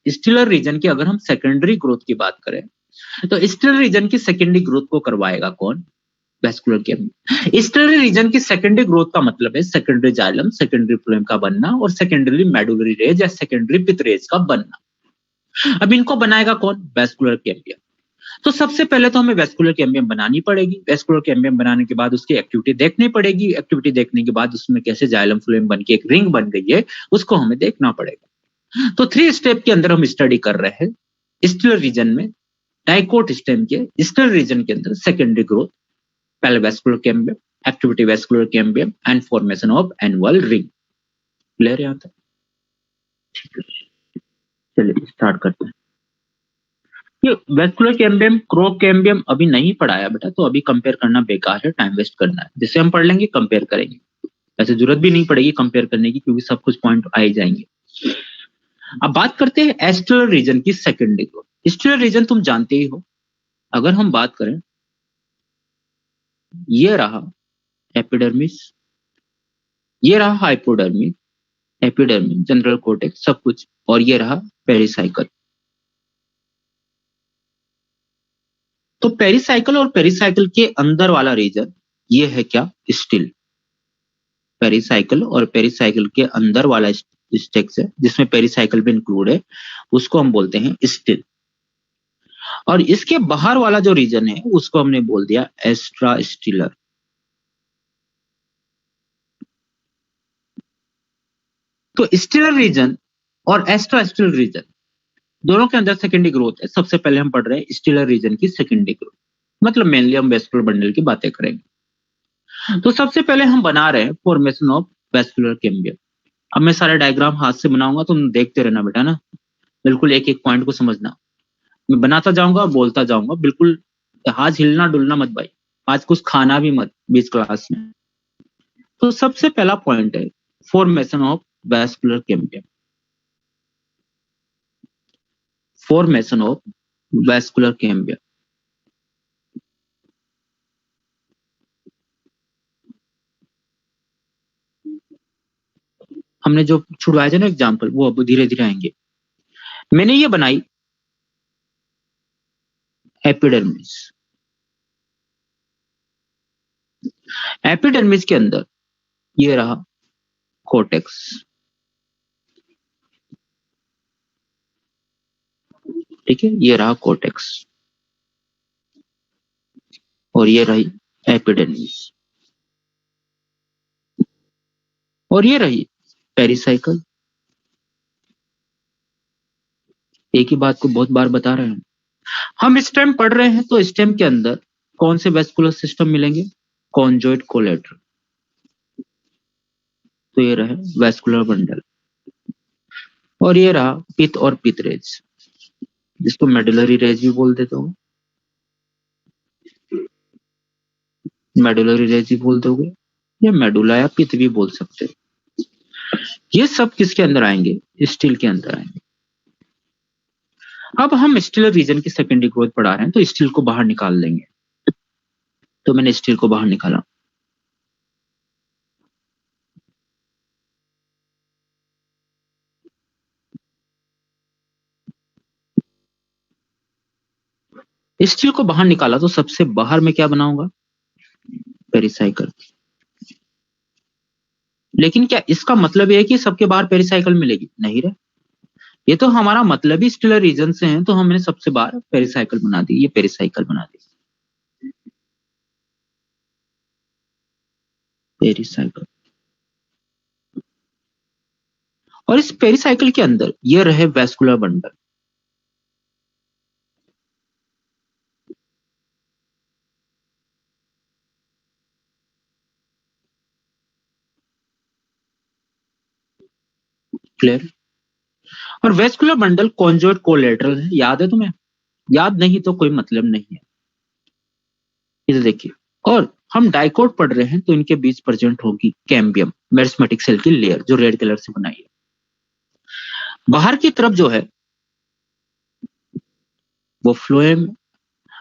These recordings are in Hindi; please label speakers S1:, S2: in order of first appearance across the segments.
S1: स्टिलर रीजन की अगर हम सेकेंडरी ग्रोथ की बात करें तो स्टिलर रीजन की सेकेंडरी ग्रोथ को करवाएगा कौन? Vascular cambium. स्टिलर रीजन की सेकेंडरी ग्रोथ का मतलब है सेकेंडरी जाइलम, सेकेंडरी फ्लोएम का बनना और सेकेंडरी मेडुलरी रेज या सेकेंडरी पिथ रेज का बनना। अब इनको बनाएगा कौन? Vascular cambium. तो सबसे पहले तो हमें वैस्कुलर कैम्बियम बनानी पड़ेगी। वैस्कुलर कैम्बियम बनाने के बाद उसकी एक्टिविटी देखनी पड़ेगी। एक्टिविटी देखने के बाद उसमें कैसे जाइलम फ्लोएम बन के एक रिंग बन गई है उसको हमें देखना पड़ेगा। तो 3 स्टेप के अंदर हम स्टडी कर रहे हैं स्टिलर रीजन में, डाइकोट स्टेम के स्टिलर रीजन के अंदर सेकेंडरी ग्रोथ, पहले vascular cambium, activity vascular cambium and formation of annual ring. Clear यहां तक? ठीक है, चलिए स्टार्ट करते हैं। ये वैस्कुलर कैम्बियम, क्रो कैम्बियम अभी नहीं पढ़ाया बेटा, तो अभी कंपेयर करना बेकार है, टाइम वेस्ट करना है। जिससे हम पढ़ लेंगे कंपेयर करेंगे, ऐसे जरूरत भी नहीं पड़ेगी कंपेयर करने की क्योंकि सब कुछ पॉइंट आ ही जाएंगे। अब बात करते हैं एस्टिलर रीजन की सेकेंडरी ग्रोथ। एस्टिलर रीजन तुम जानते ही हो। अगर हम बात करें, ये रहा एपिडर्मिस, ये रहा हाइपोडर्मिस, एपिडर्मिस, जनरल कोर्टेक्स, सब कुछ, और ये रहा पेरिसाइकल। तो पेरिसाइकल और पेरिसाइकल के अंदर वाला रीजन ये है क्या? स्टिल। पेरिसाइकल और पेरिसाइकल के अंदर वाला स्टेक्स है जिसमें पेरिसाइकल भी इंक्लूड है, उसको हम बोलते हैं स्टिल। और इसके बाहर वाला जो रीजन है उसको हमने बोल दिया एक्स्ट्रा स्टिलर। तो स्टिलर रीजन और एक्स्ट्रा स्टिलर रीजन दोनों के अंदर सेकेंडरी ग्रोथ है। सबसे पहले हम पढ़ रहे हैं स्टिलर रीजन की सेकेंडरी ग्रोथ, मतलब मेनली हम वेस्कुलर बंडल की बातें करेंगे। तो सबसे पहले हम बना रहे हैं फॉर्मेशन ऑफ वेस्कुलर कैम्बियम। अब मैं सारे डायग्राम हाथ से बनाऊंगा, तुम देखते रहना बेटा ना, बिल्कुल एक एक पॉइंट को समझना। मैं बनाता जाऊंगा, बोलता जाऊंगा, बिल्कुल हाथ हिलना डुलना मत भाई, आज कुछ खाना भी मत बीच क्लास में। तो सबसे पहला पॉइंट है formation of vascular cambium. Formation of vascular cambium. हमने जो छुड़वाए थे ना एग्जाम्पल, वो अब धीरे धीरे आएंगे। मैंने ये बनाई एपिडर्मिस। एपिडर्मिस के अंदर ये रहा कोर्टेक्स, ठीक है, ये रहा कोर्टेक्स, और ये रही एपिडर्मिस, और ये रही पेरिसाइकल। एक ही बात को बहुत बार बता रहे हैं हम। स्टेम पढ़ रहे हैं तो स्टेम के अंदर कौन से वेस्कुलर सिस्टम मिलेंगे? Conjoint collateral. तो ये रहे वेस्कुलर बंडल, और ये रहा पिथ और पिथ रेज, जिसको मेडुलरी रेज भी बोल देते हो, मेडुलरी रेज भी बोल दोगे, या मेडुला या पिथ भी बोल सकते हो। ये सब किसके अंदर आएंगे? स्टील के अंदर आएंगे। अब हम स्टील रीजन की सेकेंडरी ग्रोथ पढ़ा रहे हैं तो स्टील को बाहर निकाल लेंगे। तो मैंने स्टील को बाहर निकाला। स्टील को बाहर निकाला तो सबसे बाहर में क्या बनाऊंगा? पेरिसाइकल। लेकिन क्या इसका मतलब है कि सबके बाहर पेरिसाइकल मिलेगी? नहीं रे, ये तो हमारा मतलब ही स्टीलर रीजन से है, तो हमने सबसे बाहर पेरिसाइकल बना दी, ये पेरिसाइकल बना दी, पेरिसाइकल। और इस पेरिसाइकल के अंदर ये रहे वेस्कुलर बंडल। क्लियर? और वेस्कुलर बंडल कॉन्जॉइंट कोलेटरल है, याद है तुम्हें? याद नहीं तो कोई मतलब नहीं है। इसे देखिए, और हम डाइकोट पढ़ रहे हैं तो इनके बीच प्रेजेंट होगी कैम्बियम, मेरिस्मेटिक सेल की लेयर जो रेड कलर से बनाई है। बाहर की तरफ जो है वो फ्लोएम,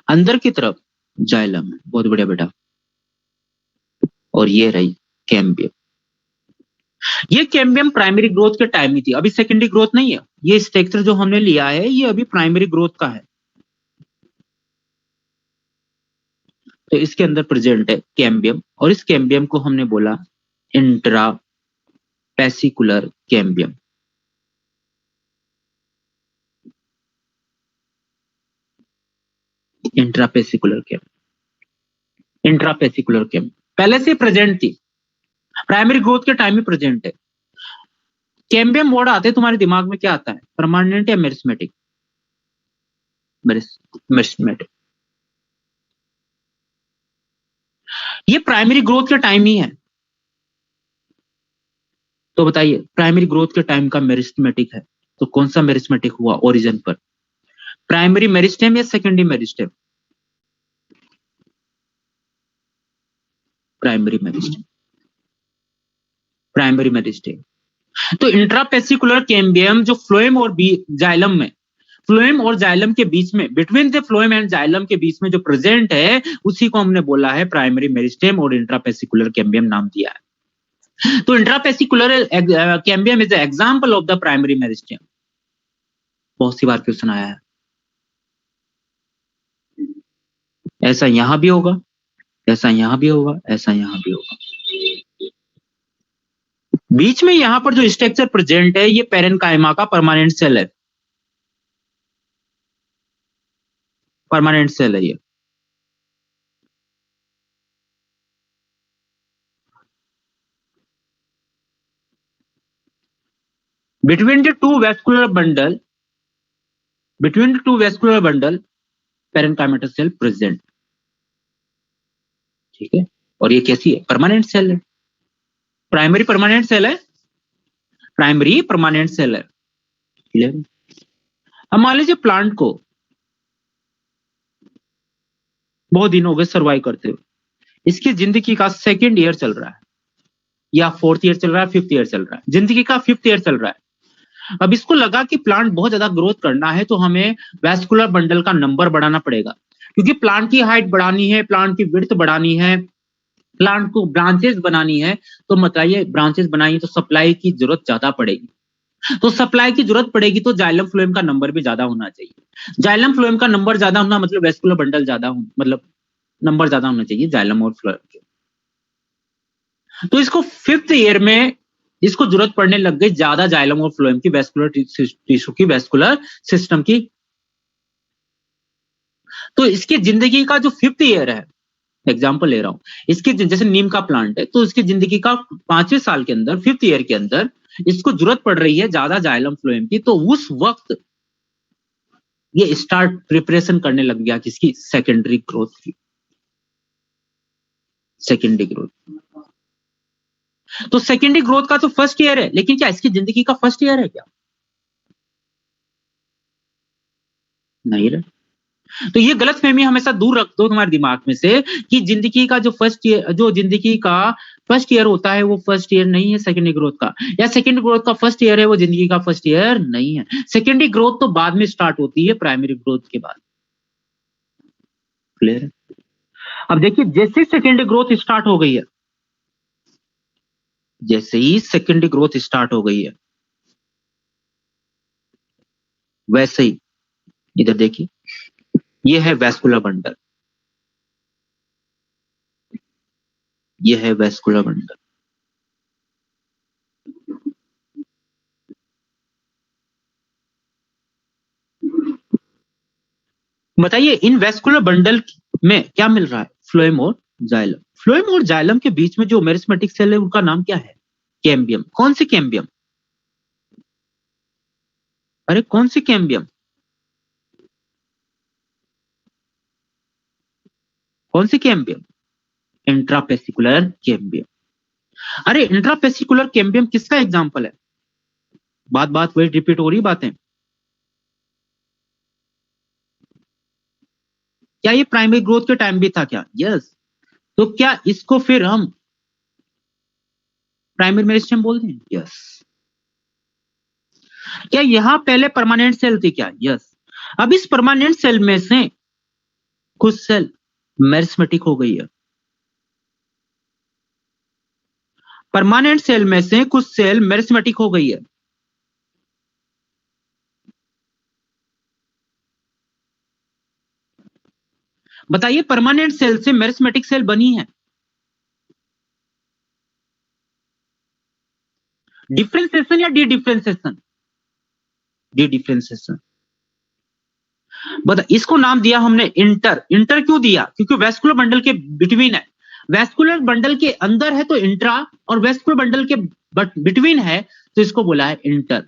S1: अंदर की तरफ जाइलम है। बहुत बढ़िया बेटा। और ये रही कैम्बियम। ये कैम्बियम प्राइमरी ग्रोथ के टाइम ही थी, अभी सेकेंडरी ग्रोथ नहीं है। ये स्ट्रक्चर जो हमने लिया है ये अभी प्राइमरी ग्रोथ का है, तो इसके अंदर प्रेजेंट है कैम्बियम, और इस कैम्बियम को हमने बोला इंट्रा पेसिकुलर कैम्बियम। इंट्रापेसिकुलर कैम्बियम, इंट्रापेसिकुलर कैम्बियम पहले से प्रेजेंट थी, प्राइमरी ग्रोथ के टाइम में प्रेजेंट है। कैम्बियम वर्ड आते तुम्हारे दिमाग में क्या आता है, परमानेंट या मेरिस्मेटिक? मेरिस्मेटिक। ये प्राइमरी ग्रोथ के टाइम ही है, तो बताइए प्राइमरी ग्रोथ के टाइम का मेरिस्मेटिक है, तो कौन सा मेरिस्मेटिक हुआ ओरिजिन पर, प्राइमरी मेरिस्टेम या secondary meristem? Primary meristem, primary meristem. तो इंट्रापेसिकुलर कैम्बियम जो फ्लोएम और जाइलम में, फ्लोएम और जाइलम के बीच में, between the phloem and xylem के बीच में जो प्रेजेंट है, उसी को हमने बोला है प्राइमरी मेरिस्टेम और इंट्रापेसिकुलर कैम्बियम नाम दिया है। तो intrafascicular cambium is example of the primary meristem. बहुत सी बार क्वेश्चन आया है, ऐसा यहां भी होगा, ऐसा यहां भी होगा, ऐसा यहां भी होगा। बीच में यहां पर जो स्ट्रक्चर प्रेजेंट है ये पेरेन्काइमा का परमानेंट सेल है, परमानेंट सेल है ये। Between the two vascular bundle, between the two vascular bundle parenchymatous cell present, ठीक है। और ये कैसी है, परमानेंट सेल है, प्राइमरी परमानेंट सेल है, प्राइमरी परमानेंट सेल है, क्लियर। अब मान लीजिए प्लांट को बहुत दिन हो गए सर्वाइव करते हुए, इसकी जिंदगी का सेकेंड ईयर चल रहा है या फोर्थ ईयर चल रहा है, फिफ्थ ईयर चल रहा है, जिंदगी का फिफ्थ ईयर चल रहा है। अब इसको लगा कि प्लांट बहुत ज्यादा ग्रोथ करना है, तो हमें वैस्कुलर बंडल का नंबर बढ़ाना पड़ेगा, क्योंकि प्लांट की हाइट बढ़ानी है, प्लांट की विड्थ बढ़ानी है, प्लांट को ब्रांचेस बनानी है। तो बताइए ब्रांचेस बनाई तो सप्लाई की जरूरत ज्यादा पड़ेगी, तो सप्लाई की जरूरत पड़ेगी तो जाइलम फ्लोएम का नंबर भी ज्यादा होना चाहिए। जाइलम फ्लोएम का नंबर ज्यादा होना मतलब वेस्कुलर बंडल ज्यादा होना, मतलब नंबर ज्यादा होना चाहिए जाइलम और फ्लोएम के। तो इसको फिफ्थ ईयर में इसको जरूरत पड़ने लग गई ज्यादा जाइलम और फ्लोएम की, वेस्कुलर टिश्यू की, वेस्कुलर सिस्टम की। तो इसकी जिंदगी का जो फिफ्थ ईयर है, एग्जाम्पल ले रहा हूं, इसकी जैसे नीम का प्लांट है, तो इसकी जिंदगी का 5वें साल के अंदर, फिफ्थ ईयर के अंदर इसको जरूरत पड़ रही है ज्यादा जाइलम फ्लोएम की, तो उस वक्त ये स्टार्ट प्रिपरेशन करने लग गया किसकी, सेकेंडरी ग्रोथ की, सेकेंडरी ग्रोथ। तो सेकेंडरी ग्रोथ का तो फर्स्ट ईयर है, लेकिन क्या इसकी जिंदगी का फर्स्ट ईयर है क्या, नहीं रहे। तो ये गलतफहमी हमेशा दूर रख दो तुम्हारे दिमाग में से कि जिंदगी का जो फर्स्ट ईयर, जो जिंदगी का फर्स्ट ईयर होता है वो फर्स्ट ईयर नहीं है सेकेंडरी ग्रोथ का, या सेकेंडरी ग्रोथ का फर्स्ट ईयर है वो जिंदगी का फर्स्ट ईयर नहीं है। सेकेंडरी ग्रोथ तो बाद में स्टार्ट होती है प्राइमरी ग्रोथ के बाद, क्लियर है। अब देखिए जैसे सेकेंडरी ग्रोथ स्टार्ट हो गई है, जैसे ही सेकेंडरी ग्रोथ स्टार्ट हो गई है, वैसे ही इधर देखिए ये है वैस्कुलर बंडल, ये है वैस्कुलर बंडल। बताइए इन वैस्कुलर बंडल में क्या मिल रहा है, फ्लोएम और जाइलम। फ्लोएम और जाइलम के बीच में जो मेरिस्मेटिक सेल है उनका नाम क्या है, कैम्बियम। कौन सी कैम्बियम, अरे कौन सी कैम्बियम, कौन सी कैम्बियम, इंट्रापेसिकुलर कैम्बियम। अरे इंट्रापेसिकुलर कैम्बियम किसका एग्जांपल है, बात बात वही रिपीट हो रही बातें। क्या ये प्राइमरी ग्रोथ के टाइम भी था क्या, यस। तो क्या इसको फिर हम प्राइमरी मेरिस्टेम बोलते हैं, यस। क्या यहां पहले परमानेंट सेल थी क्या, यस। अब इस परमानेंट सेल में से कुछ सेल मेरिस्मेटिक हो गई है। परमानेंट सेल में से कुछ सेल मेरिस्मेटिक हो गई है। बताइए परमानेंट सेल से मेरिस्मेटिक सेल बनी है। डिफरेंशिएशन या डी डिफरेंशिएशन? D differentiation. बता, इसको नाम दिया हमने इंटर। इंटर क्यों दिया? क्योंकि वेस्कुलर बंडल के बिटवीन है। वेस्कुलर बंडल के अंदर है तो इंट्रा, और वेस्कुलर बंडल के बिटवीन है तो इसको बोला है इंटर।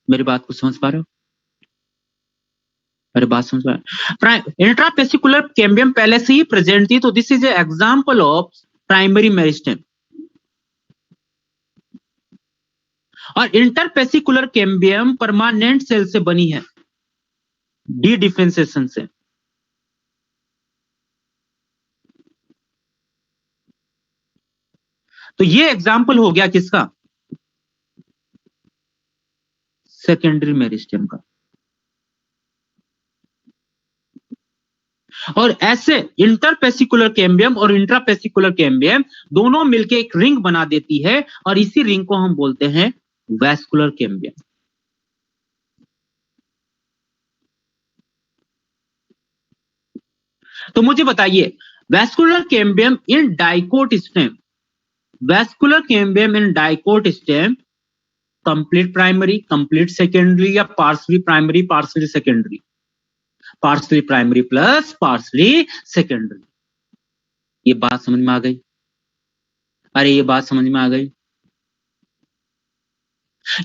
S1: मेरी बात को समझ पा रहे हो? मेरी बात समझ पा रहे हो? इंट्रापेसिकुलर कैम्बियम पहले से ही प्रेजेंट थी, तो this is example of primary meristem. और इंटरपेसिकुलर कैम्बियम परमानेंट सेल से बनी है, डी डिफरेंशिएशन से। तो ये एग्जांपल हो गया किसका? सेकेंडरी मेरिस्टेम का। और ऐसे इंटरपेसिकुलर कैम्बियम और इंट्रापेसिकुलर कैम्बियम दोनों मिलकर एक रिंग बना देती है, और इसी रिंग को हम बोलते हैं वैस्कुलर कैम्बियम। तो मुझे बताइए, vascular cambium in dicot stem, vascular cambium in dicot stem complete primary, complete secondary, या partially primary partially secondary? Partially primary plus partially secondary. ये बात समझ में आ गई? अरे ये बात समझ में आ गई?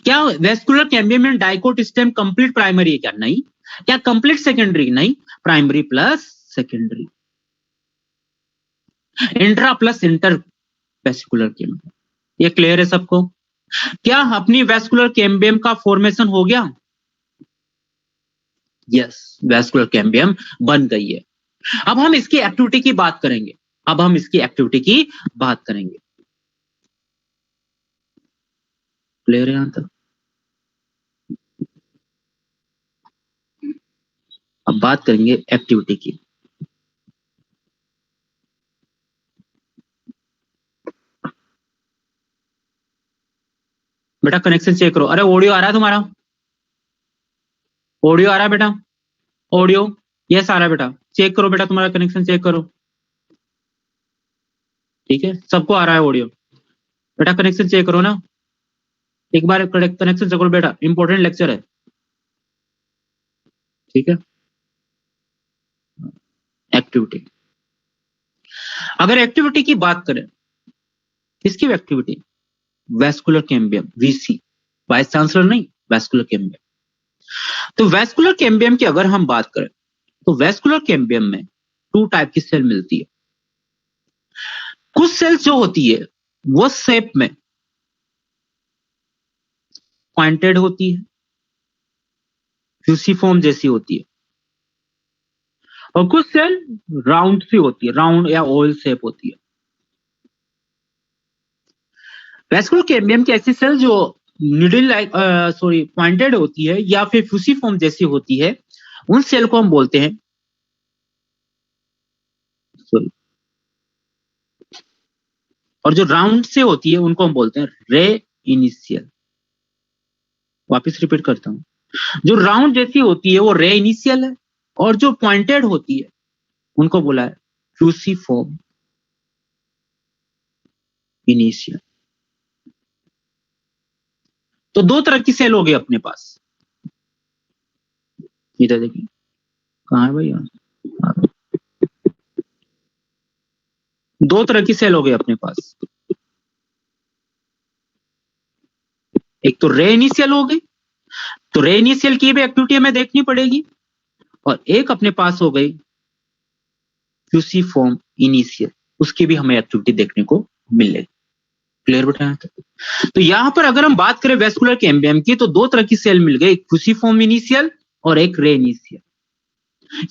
S1: क्या वेस्कुलर कैम्बियम में डाइकोट स्टेम कंप्लीट प्राइमरी है क्या? नहीं। क्या कंप्लीट सेकेंडरी? नहीं, primary plus secondary. Intra plus inter vascular cambium. ये क्लियर है सबको? क्या अपनी वेस्कुलर कैम्बियम का फॉर्मेशन हो गया? यस, वेस्कुलर कैम्बियम बन गई है। अब हम इसकी एक्टिविटी की बात करेंगे। अब हम इसकी एक्टिविटी की बात करेंगे। क्लियर है यहां तक? अब बात करेंगे एक्टिविटी की। बेटा कनेक्शन चेक करो। अरे ऑडियो आ रहा है तुम्हारा? ऑडियो आ रहा है बेटा? ऑडियो यस आ रहा है बेटा? चेक करो बेटा, तुम्हारा कनेक्शन चेक करो। ठीक है, सबको आ रहा है ऑडियो? बेटा कनेक्शन चेक करो ना, एक बार कनेक्शन चेक करो बेटा, इंपॉर्टेंट लेक्चर है। ठीक है, एक्टिविटी। अगर एक्टिविटी की बात करें, किसकी activity? Vascular cambium, VC, vice chancellor नहीं, वैस्कुलर कैम्बियम। तो वैस्कुलर कैम्बियम की अगर हम बात करें, तो वैस्कुलर कैम्बियम में 2 टाइप की सेल मिलती है। कुछ सेल्स जो होती है वो शेप में पॉइंटेड होती है, फ्यूसिफॉर्म जैसी होती है, और कुछ सेल राउंड सी होती है, राउंड या ओवल शेप होती है। वैस्कुलर कैम्बियम की ऐसी सेल जो नीडल लाइक पॉइंटेड होती है या फिर फ्यूसिफॉर्म जैसी होती है, उन सेल को हम बोलते हैं, सॉरी, और जो राउंड से होती है उनको हम बोलते हैं रे इनिशियल। वापस रिपीट करता हूं, जो राउंड जैसी होती है वो रे इनिशियल है, और जो पॉइंटेड होती है उनको बोला है फ्यूसिफॉर्म इनिशियल। तो 2 तरह की सेल हो गई अपने पास। इधर देखिए, कहां है भाई? 2 तरह की सेल हो गई अपने पास। एक तो रे इनिशियल हो गई, तो रे इनिशियल की भी एक्टिविटी हमें देखनी पड़ेगी, और एक अपने पास हो गई फ्यूसिफॉर्म इनिशियल, उसकी भी हमें एक्टिविटी देखने को मिलेगी। क्लियर बेटा यहां तक? तो यहां पर अगर हम बात करें वेस्कुलर कैम्बियम की, तो 2 तरह की सेल मिल गई, एक फ्यूसिफॉर्म इनिशियल और एक रे इनिशियल।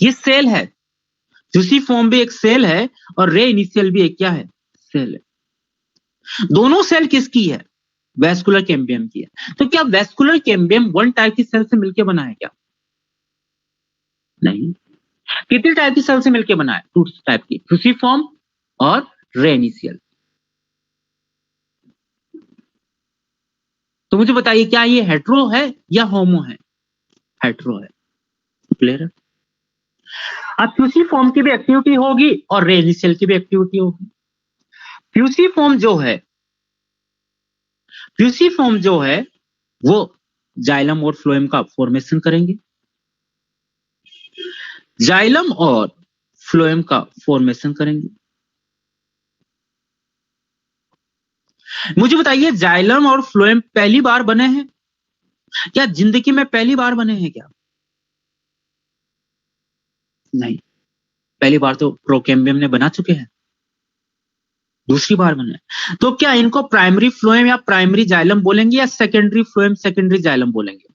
S1: ये सेल है, फ्यूसिफॉर्म भी एक सेल है और रे इनिशियल भी एक क्या है? सेल है। दोनों सेल किसकी है? वेस्कुलर कैम्बियम की है। तो क्या वेस्कुलर कैम्बियम 1 टाइप की सेल से मिलकर बना है क्या? नहीं। कितनी टाइप की सेल से मिलकर बना है? 2 टाइप की, फ्यूसिफॉर्म और रे इनिशियल। तो मुझे बताइए क्या ये हेट्रो है या होमो है? हेट्रो है। क्लियर है? अब फ्यूसिफॉर्म की भी एक्टिविटी होगी और रे इनिशियल की भी एक्टिविटी होगी। फ्यूसिफॉर्म जो है, फ्यूसिफॉर्म जो है वो जाइलम और फ्लोएम का फॉर्मेशन करेंगे। जाइलम और फ्लोएम का फॉर्मेशन करेंगे। मुझे बताइए जाइलम और फ्लोएम पहली बार बने हैं? क्या जिंदगी में पहली बार बने हैं क्या? नहीं, पहली बार तो प्रोकेम्बियम ने बना चुके हैं, दूसरी बार बने। तो क्या इनको प्राइमरी फ्लोएम या प्राइमरी जाइलम बोलेंगे या सेकेंडरी फ्लोएम सेकेंडरी जाइलम बोलेंगे?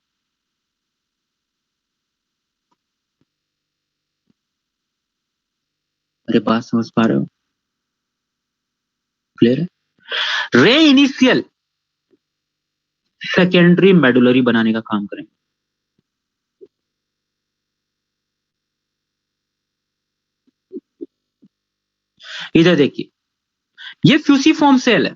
S1: अरे बात समझ पा रहे हो? क्लियर है? रे इनिशियल सेकेंडरी मेडुलरी बनाने का काम करेंगे। इधर देखिए, ये फ्यूसिफॉर्म सेल है,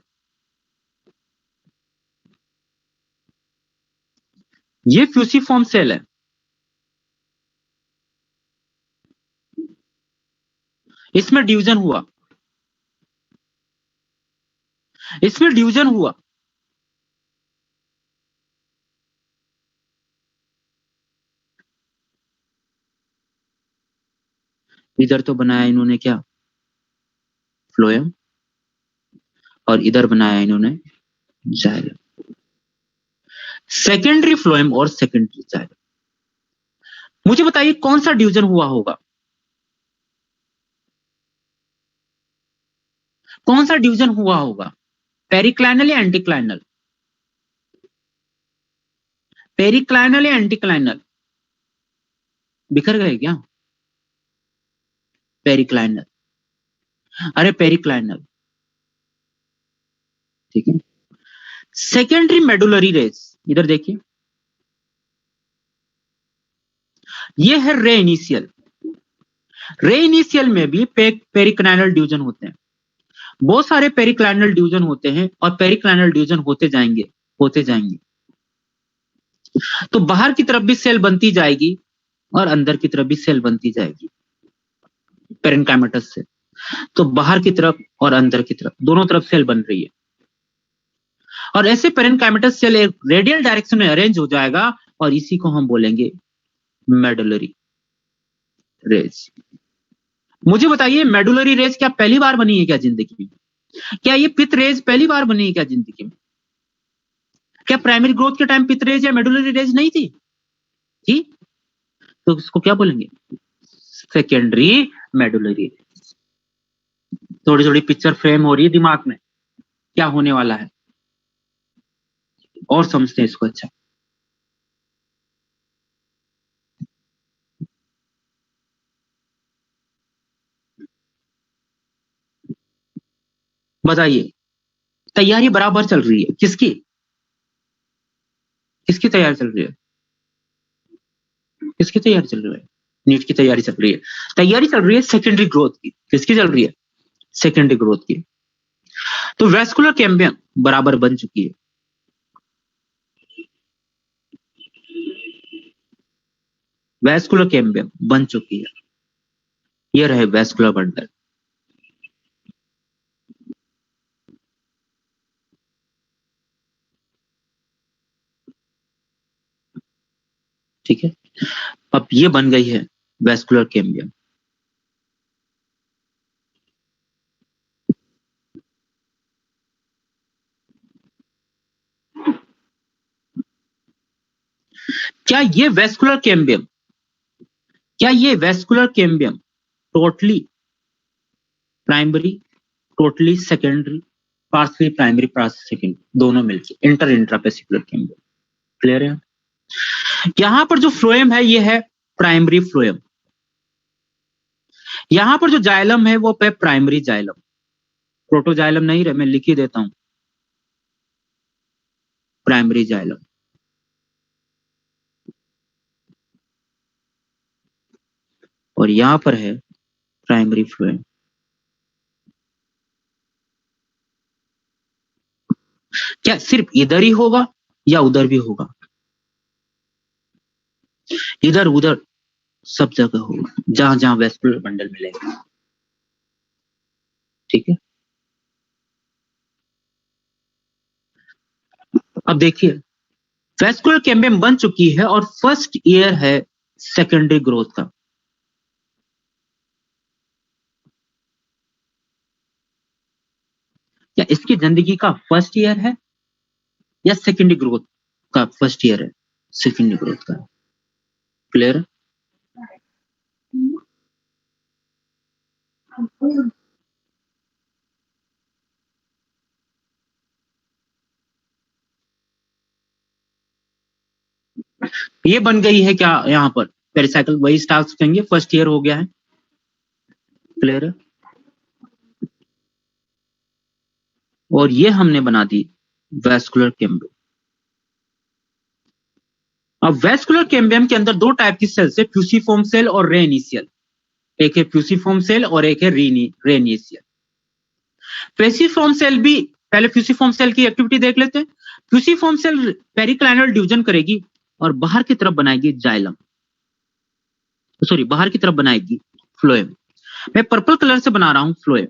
S1: ये फ्यूसिफॉर्म सेल है। इसमें डिवीजन हुआ, इसमें डिवीजन हुआ। इधर तो बनाया इन्होंने क्या? फ्लोएम। और इधर बनाया इन्होंने जाइलम। सेकेंडरी फ्लोएम और सेकेंडरी जाइलम। मुझे बताइए कौन सा डिवीजन हुआ होगा? कौन सा डिवीजन हुआ होगा? पेरिक्लाइनल या एंटीक्लाइनल? पेरिक्लाइनल या एंटीक्लाइनल? बिखर गए क्या? पेरिक्लाइनल। अरे पेरिक्लाइनल। ठीक है। सेकेंडरी मेडुलरी रेस, इधर देखिए, ये है रे इनिशियल। रे इनिशियल में भी पेरिक्लाइनल डिवीजन होते हैं, बहुत सारे पेरिक्लाइनल डिवीजन होते हैं और पेरिक्लाइनल डिवीजन होते जाएंगे, होते जाएंगे। तो बाहर की तरफ भी सेल बनती जाएगी और अंदर की तरफ भी सेल बनती जाएगी पेरेन्काइमेटस से। तो बाहर की तरफ और अंदर की तरफ दोनों तरफ सेल बन रही है और ऐसे पेरेन्काइमेटस सेल एक रेडियल डायरेक्शन में अरेंज हो जाएगा और इसी को हम बोलेंगे मेडुलरी रेज। मुझे बताइए मेडुलरी रेज क्या पहली बार बनी है क्या जिंदगी में? क्या ये पित रेज पहली बार बनी है क्या जिंदगी में? क्या प्राइमरी ग्रोथ के टाइम पित रेज या मेडुलरी रेज नहीं थी? थी। तो इसको क्या बोलेंगे? Secondary medullary. थोड़ी थोड़ी पिक्चर फ्रेम हो रही है दिमाग में, क्या होने वाला है और समझते हैं इसको। अच्छा बताइए, तैयारी बराबर चल रही है किसकी? किसकी तैयारी चल रही है? किसकी तैयारी चल रही है? नीट की तैयारी चल रही है। तैयारी चल रही है सेकेंडरी ग्रोथ की। किसकी चल रही है? सेकेंडरी ग्रोथ की। तो वेस्कुलर कैम्बियम बराबर बन चुकी है। वेस्कुलर कैम्बियम बन चुकी है। ये रहे वेस्कुलर बंडल। ठीक है, अब ये बन गई है वेस्कुलर कैम्बियम। क्या ये वेस्कुलर कैम्बियम, क्या ये vascular cambium totally primary, totally secondary, partially primary partially secondary दोनों मिलकर इंटर इंट्रापेसिकुलर कैम्बियम? क्लियर है? यहां पर जो फ्लोएम है ये है प्राइमरी फ्लोएम, यहां पर जो जाइलम है वो पे प्राइमरी जाइलम। प्रोटोजाइलम नहीं रहे, मैं लिख ही देता हूं, प्राइमरी जाइलम। और यहां पर है प्राइमरी फ्लोएम। क्या सिर्फ इधर ही होगा या उधर भी होगा? इधर उधर सब जगह होगा, जहां जहां वेस्कुलर बंडल मिलेगा। ठीक है, अब देखिए वेस्कुलर कैम्बियम बन चुकी है और फर्स्ट ईयर है सेकेंडरी ग्रोथ का। क्या इसकी जिंदगी का फर्स्ट ईयर है या सेकेंडरी ग्रोथ का फर्स्ट ईयर है? सेकेंडरी ग्रोथ का। क्लियर है? ये बन गई है क्या यहाँ पर पेरिसाइकिल, वही स्टार्ट करेंगे, फर्स्ट ईयर हो गया है। क्लियर है? और ये हमने बना दी वेस्कुलर कैम्बियम। अब वेस्कुलर कैम्बियम के अंदर दो टाइप की सेल्स है, फ्यूसिफॉर्म सेल और रे इनिशियल। एक है फ्यूसिफॉर्म सेल और एक है रे इनिशियल। फ्यूसिफॉर्म सेल भी, पहले फ्यूसिफॉर्म सेल की एक्टिविटी देख लेते हैं। फ्यूसिफॉर्म सेल पेरिक्लाइनल डिवीजन करेगी और बाहर की तरफ बनाएगी जाइलम, सॉरी बाहर की तरफ बनाएगी फ्लोएम। मैं पर्पल कलर से बना रहा हूं फ्लोएम।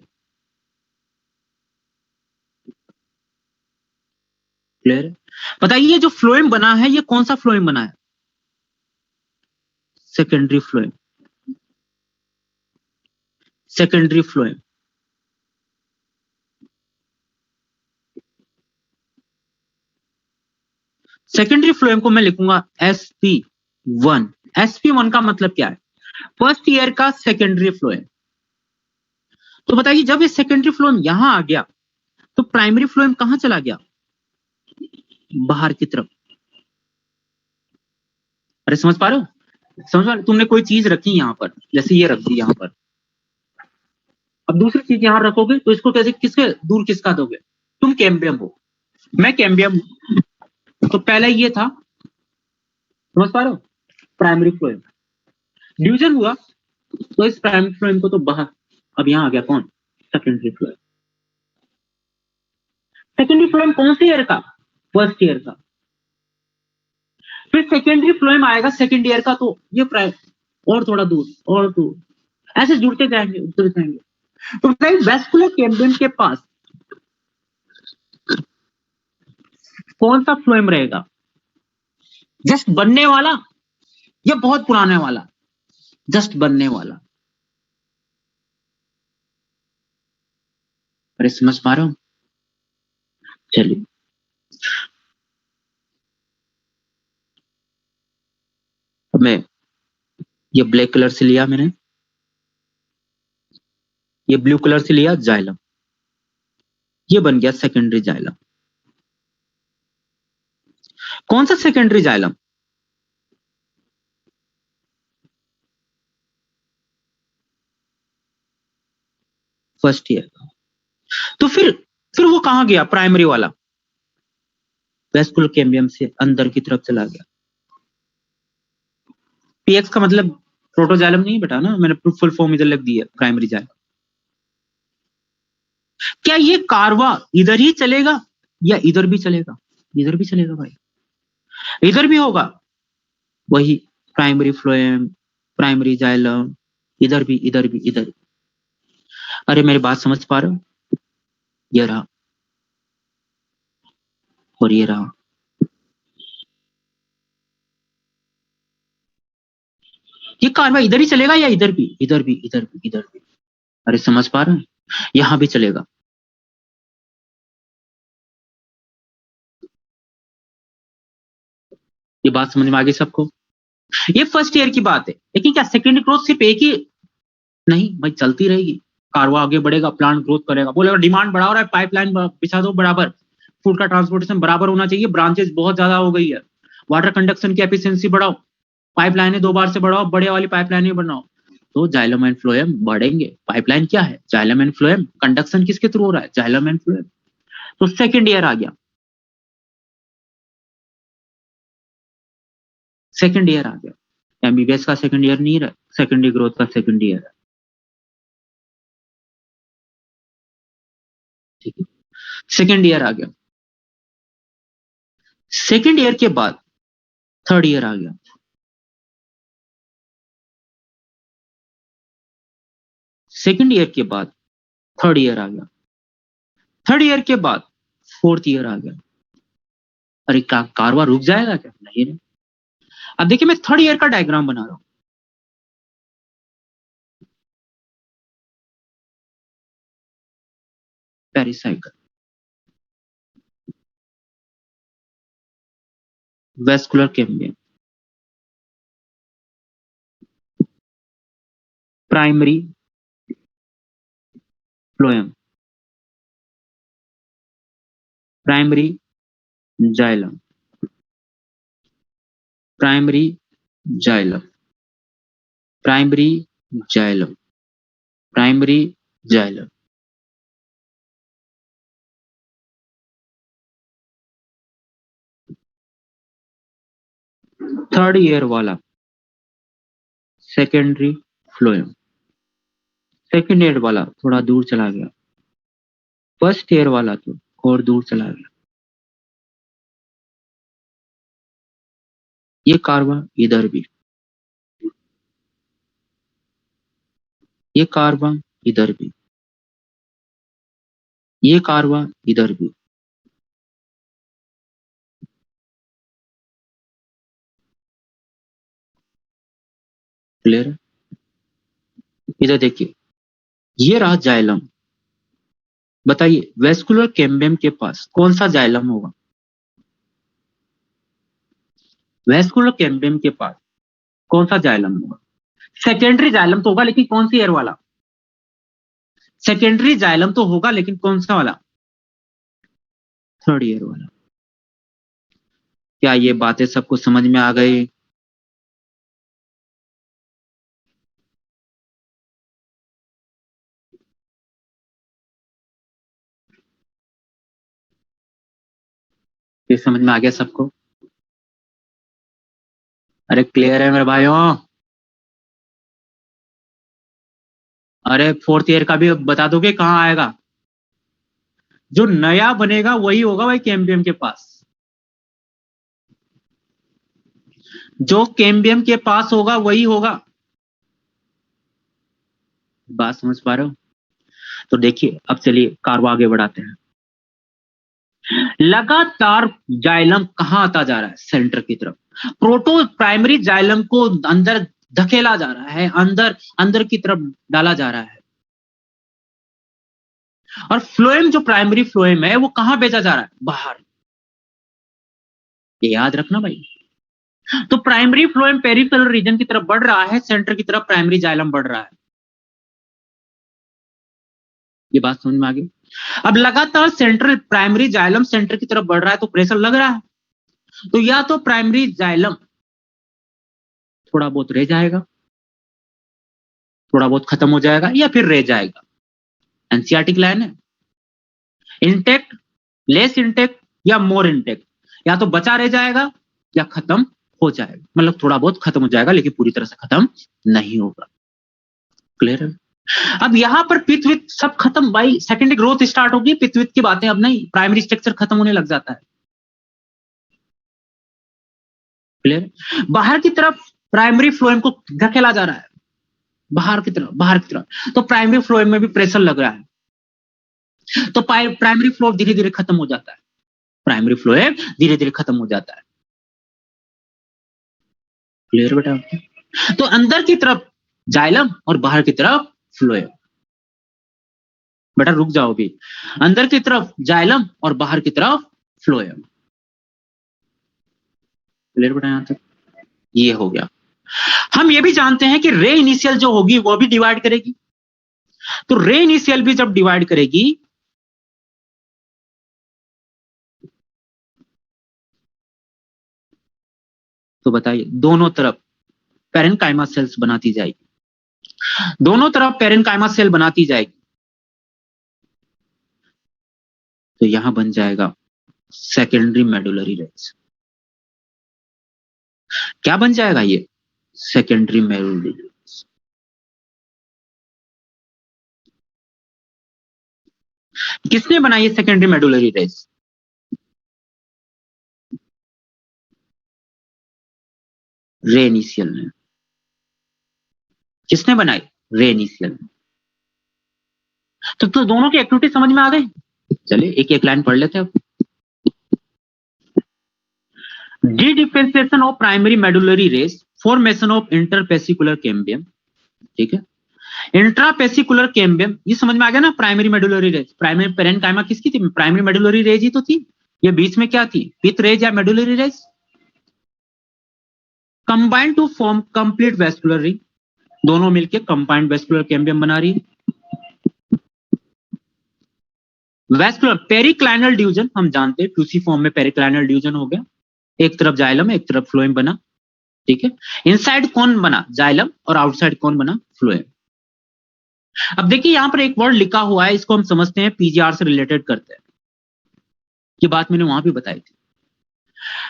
S1: क्लियर है? बताइए जो फ्लोएम बना है ये कौन सा फ्लोएम बना है? Secondary phloem. Secondary phloem. Secondary phloem को मैं लिखूंगा sp1। sp1 का मतलब क्या है? फर्स्ट ईयर का सेकेंडरी फ्लोएम। तो बताइए जब ये सेकेंडरी फ्लोएम यहां आ गया तो प्राइमरी फ्लोएम कहां चला गया? बाहर की तरफ। अरे समझ पा रहे हो? समझ पा रहे हो? तुमने कोई चीज रखी यहां पर, जैसे ये रख दी यहां पर, अब दूसरी चीज यहां रखोगे तो इसको कैसे, किसके दूर किसका दोगे? तुम कैम्बियम हो, मैं कैम्बियम हूं, तो पहले ये था, समझ पा रहे हो? प्राइमरी फ्लोएम डिवीजन हुआ तो इस प्राइमरी फ्लोएम को तो बाहर, अब यहां आ गया कौन? Secondary phloem. सेकेंडरी फ्लोएम कौन से ईयर का? फर्स्ट ईयर का। फिर सेकेंडरी फ्लोएम आएगा सेकेंड ईयर का, तो ये प्राइम और थोड़ा दूर और दूर, ऐसे जुड़ते जाएंगे, उतरते जाएंगे। तो बताइए वेस्कुलर कैम्बियम के पास कौन सा फ्लोएम रहेगा? जस्ट बनने वाला या बहुत पुराने वाला? जस्ट बनने वाला। अरे समझ पा रहे हो? चलिए अब मैं ये ब्लैक कलर से लिया, मैंने ये ब्लू कलर से लिया जाइलम, ये बन गया सेकेंडरी जाइलम। कौन सा सेकेंडरी जाइलम? फर्स्ट ईयर का। तो फिर वो कहां गया प्राइमरी वाला? वेस्कुलर कैम्बियम से अंदर की तरफ चला गया। पीएक्स का मतलब प्रोटोजाइलम नहीं बेटा ना, मैंने फुल फॉर्म इधर लिख दी है, प्राइमरी जाइलम। क्या ये कारवा इधर ही चलेगा या इधर भी चलेगा? इधर भी चलेगा भाई, इधर भी होगा वही प्राइमरी फ्लोएम, प्राइमरी जाइलम, इधर भी इधर भी इधर भी। अरे मेरी बात समझ पा रहे हो? ये रहा और ये रहा। ये कारवा इधर ही चलेगा या इधर भी इधर भी इधर भी इधर भी? अरे समझ पा रहे हैं? यहां भी चलेगा। ये बात समझ में आ गई सबको? ये फर्स्ट ईयर की बात है, लेकिन क्या सेकेंड ग्रोथ सिर्फ एक ही? नहीं भाई, चलती रहेगी। कारवा आगे बढ़ेगा, प्लांट ग्रोथ करेगा, बोलेगा डिमांड बढ़ा हो रहा है, पाइपलाइन बिछा दो बराबर, फूड का ट्रांसपोर्टेशन बराबर होना चाहिए, ब्रांचेस बहुत ज्यादा हो गई है, वाटर कंडक्शन की एफिशिएंसी बढ़ाओ, पाइपलाइनें 2 बार से बढ़ाओ, बड़े वाली पाइपलाइनें बनाओ, तो जाइलम एंड फ्लोएम बढ़ेंगे। पाइपलाइन क्या है? Xylem and phloem. कंडक्शन किसके थ्रू हो रहा है? Xylem and phloem. तो सेकेंड ईयर आ गया, सेकेंड ईयर आ गया। एमबीबीएस का सेकेंड ईयर नहीं रहा, सेकेंडरी ग्रोथ का सेकेंड ईयर है, ठीक है। सेकेंड ईयर आ गया, सेकेंड ईयर के बाद थर्ड ईयर आ गया, सेकेंड ईयर के बाद थर्ड ईयर आ गया, थर्ड ईयर के बाद फोर्थ ईयर आ गया। अरे कारवा रुक जाएगा क्या? नहीं रे। अब देखिए मैं थर्ड ईयर का डायग्राम बना रहा हूं। Pericycle, vascular cambium, primary phloem, primary xylem, primary xylem, primary xylem, primary xylem. Third year वाला सेकेंडरी फ्लोएम, सेकेंड ईयर वाला थोड़ा दूर चला गया, फर्स्ट ईयर वाला तो और दूर चला गया। ये कार्बन इधर भी, ये कार्बन इधर भी, ये कार्बन इधर भी। क्लियर? इधर देखिए, ये रहा जाइलम। बताइए वेस्कुलर कैम्बियम के पास कौन सा जाइलम होगा? वेस्कुलर कैम्बियम के पास कौन सा जाइलम होगा? सेकेंडरी जाइलम तो होगा, लेकिन कौन सी ईयर वाला? सेकेंडरी जाइलम तो होगा, लेकिन कौन सा वाला? थर्ड ईयर वाला। क्या ये बातें सबको समझ में आ गई? ये समझ में आ गया सबको? अरे क्लियर है मेरे भाइयों? अरे फोर्थ ईयर का भी बता दोगे कहाँ आएगा? जो नया बनेगा वही होगा भाई कैम्बियम के पास, जो कैम्बियम के पास होगा वही होगा। बात समझ पा रहे हो? तो देखिए अब चलिए कार्बो आगे बढ़ाते हैं। लगातार जाइलम कहां आता जा रहा है? सेंटर की तरफ। प्रोटो प्राइमरी जाइलम को अंदर धकेला जा रहा है, अंदर अंदर की तरफ डाला जा रहा है। और फ्लोएम जो प्राइमरी फ्लोएम है वो कहां भेजा जा रहा है? बाहर। ये याद रखना भाई। तो प्राइमरी फ्लोएम पेरिफेरल रीजन की तरफ बढ़ रहा है, सेंटर की तरफ प्राइमरी जाइलम बढ़ रहा है। ये बात समझ में आ गई? अब लगातार सेंट्रल प्राइमरी जाइलम सेंटर की तरफ बढ़ रहा है तो प्रेशर लग रहा है, तो या तो प्राइमरी जाइलम थोड़ा बहुत रह जाएगा, थोड़ा बहुत खत्म हो जाएगा, या फिर रह जाएगा। एनसीईआरटी की लाइन है, इंटेक्ट, लेस इंटेक्ट या मोर इंटेक्ट। या तो बचा रह जाएगा या खत्म हो जाएगा, मतलब थोड़ा बहुत खत्म हो जाएगा लेकिन पूरी तरह से खत्म नहीं होगा। क्लियर है? अब यहां पर पित्त सब खत्म भाई, सेकेंडरी ग्रोथ स्टार्ट होगी, पित्त की बातें अब नहीं, प्राइमरी स्ट्रक्चर खत्म होने लग जाता है। क्लियर? बाहर की तरफ प्राइमरी फ्लोएम को धकेला जा रहा है, बाहर की तरफ, बाहर की तरफ। तो प्राइमरी फ्लोएम में भी प्रेशर लग रहा है, तो प्राइमरी फ्लो धीरे धीरे खत्म हो जाता है, प्राइमरी फ्लोएम धीरे धीरे खत्म हो जाता है। क्लियर बेटा? तो अंदर की तरफ जाइलम और बाहर की तरफ फ्लोएम। बेटा रुक जाओ भी, अंदर की तरफ जाइलम और बाहर की तरफ फ्लोएम। क्लियर बेटा? यहां तक ये हो गया। हम ये भी जानते हैं कि रे इनिशियल जो होगी वो भी डिवाइड करेगी, तो रे इनिशियल भी जब डिवाइड करेगी तो बताइए दोनों तरफ पेरेन्काइमा सेल्स बनाती जाएगी, दोनों तरफ पेरेन्काइमा सेल बनाती जाएगी, तो यहां बन जाएगा सेकेंडरी मेडुलरी रेंज। क्या बन जाएगा ये? Secondary medullary range. किसने बनाई है सेकेंडरी मेडुलरी रेस? रे इनिशियल ने। किसने बनाई? रे इनिशियल ने। तो दोनों की एक्टिविटी समझ में आ गई। चलिए एक एक लाइन पढ़ लेते हैं अब। Dedifferentiation of primary medullary rays, formation of interfascicular cambium. ठीक है, इंट्रापेसिकुलर कैम्बियम, ये समझ में आ गया ना। Primary medullary rays, primary parenchyma किसकी थी? प्राइमरी मेडुलरी रेज ही तो थी। ये बीच में क्या थी? पिथ रेज या medullary rays? Combined to form complete vascular ring, दोनों मिलकर कंबाइंड वेस्कुलर कैम्बियम बना रही है। वेस्कुलर पेरिक्लाइनल डिवीजन हम जानते हैं, टूसी फॉर्म में पेरिक्लाइनल डिवीजन हो गया, एक तरफ जाइलम एक तरफ फ्लोएम बना। ठीक है, इनसाइड कौन बना? जाइलम, और आउटसाइड कौन बना? फ्लोएम। अब देखिए यहां पर एक वर्ड लिखा हुआ है, इसको हम समझते हैं पीजीआर से रिलेटेड करते हैं। ये बात मैंने वहां भी बताई थी।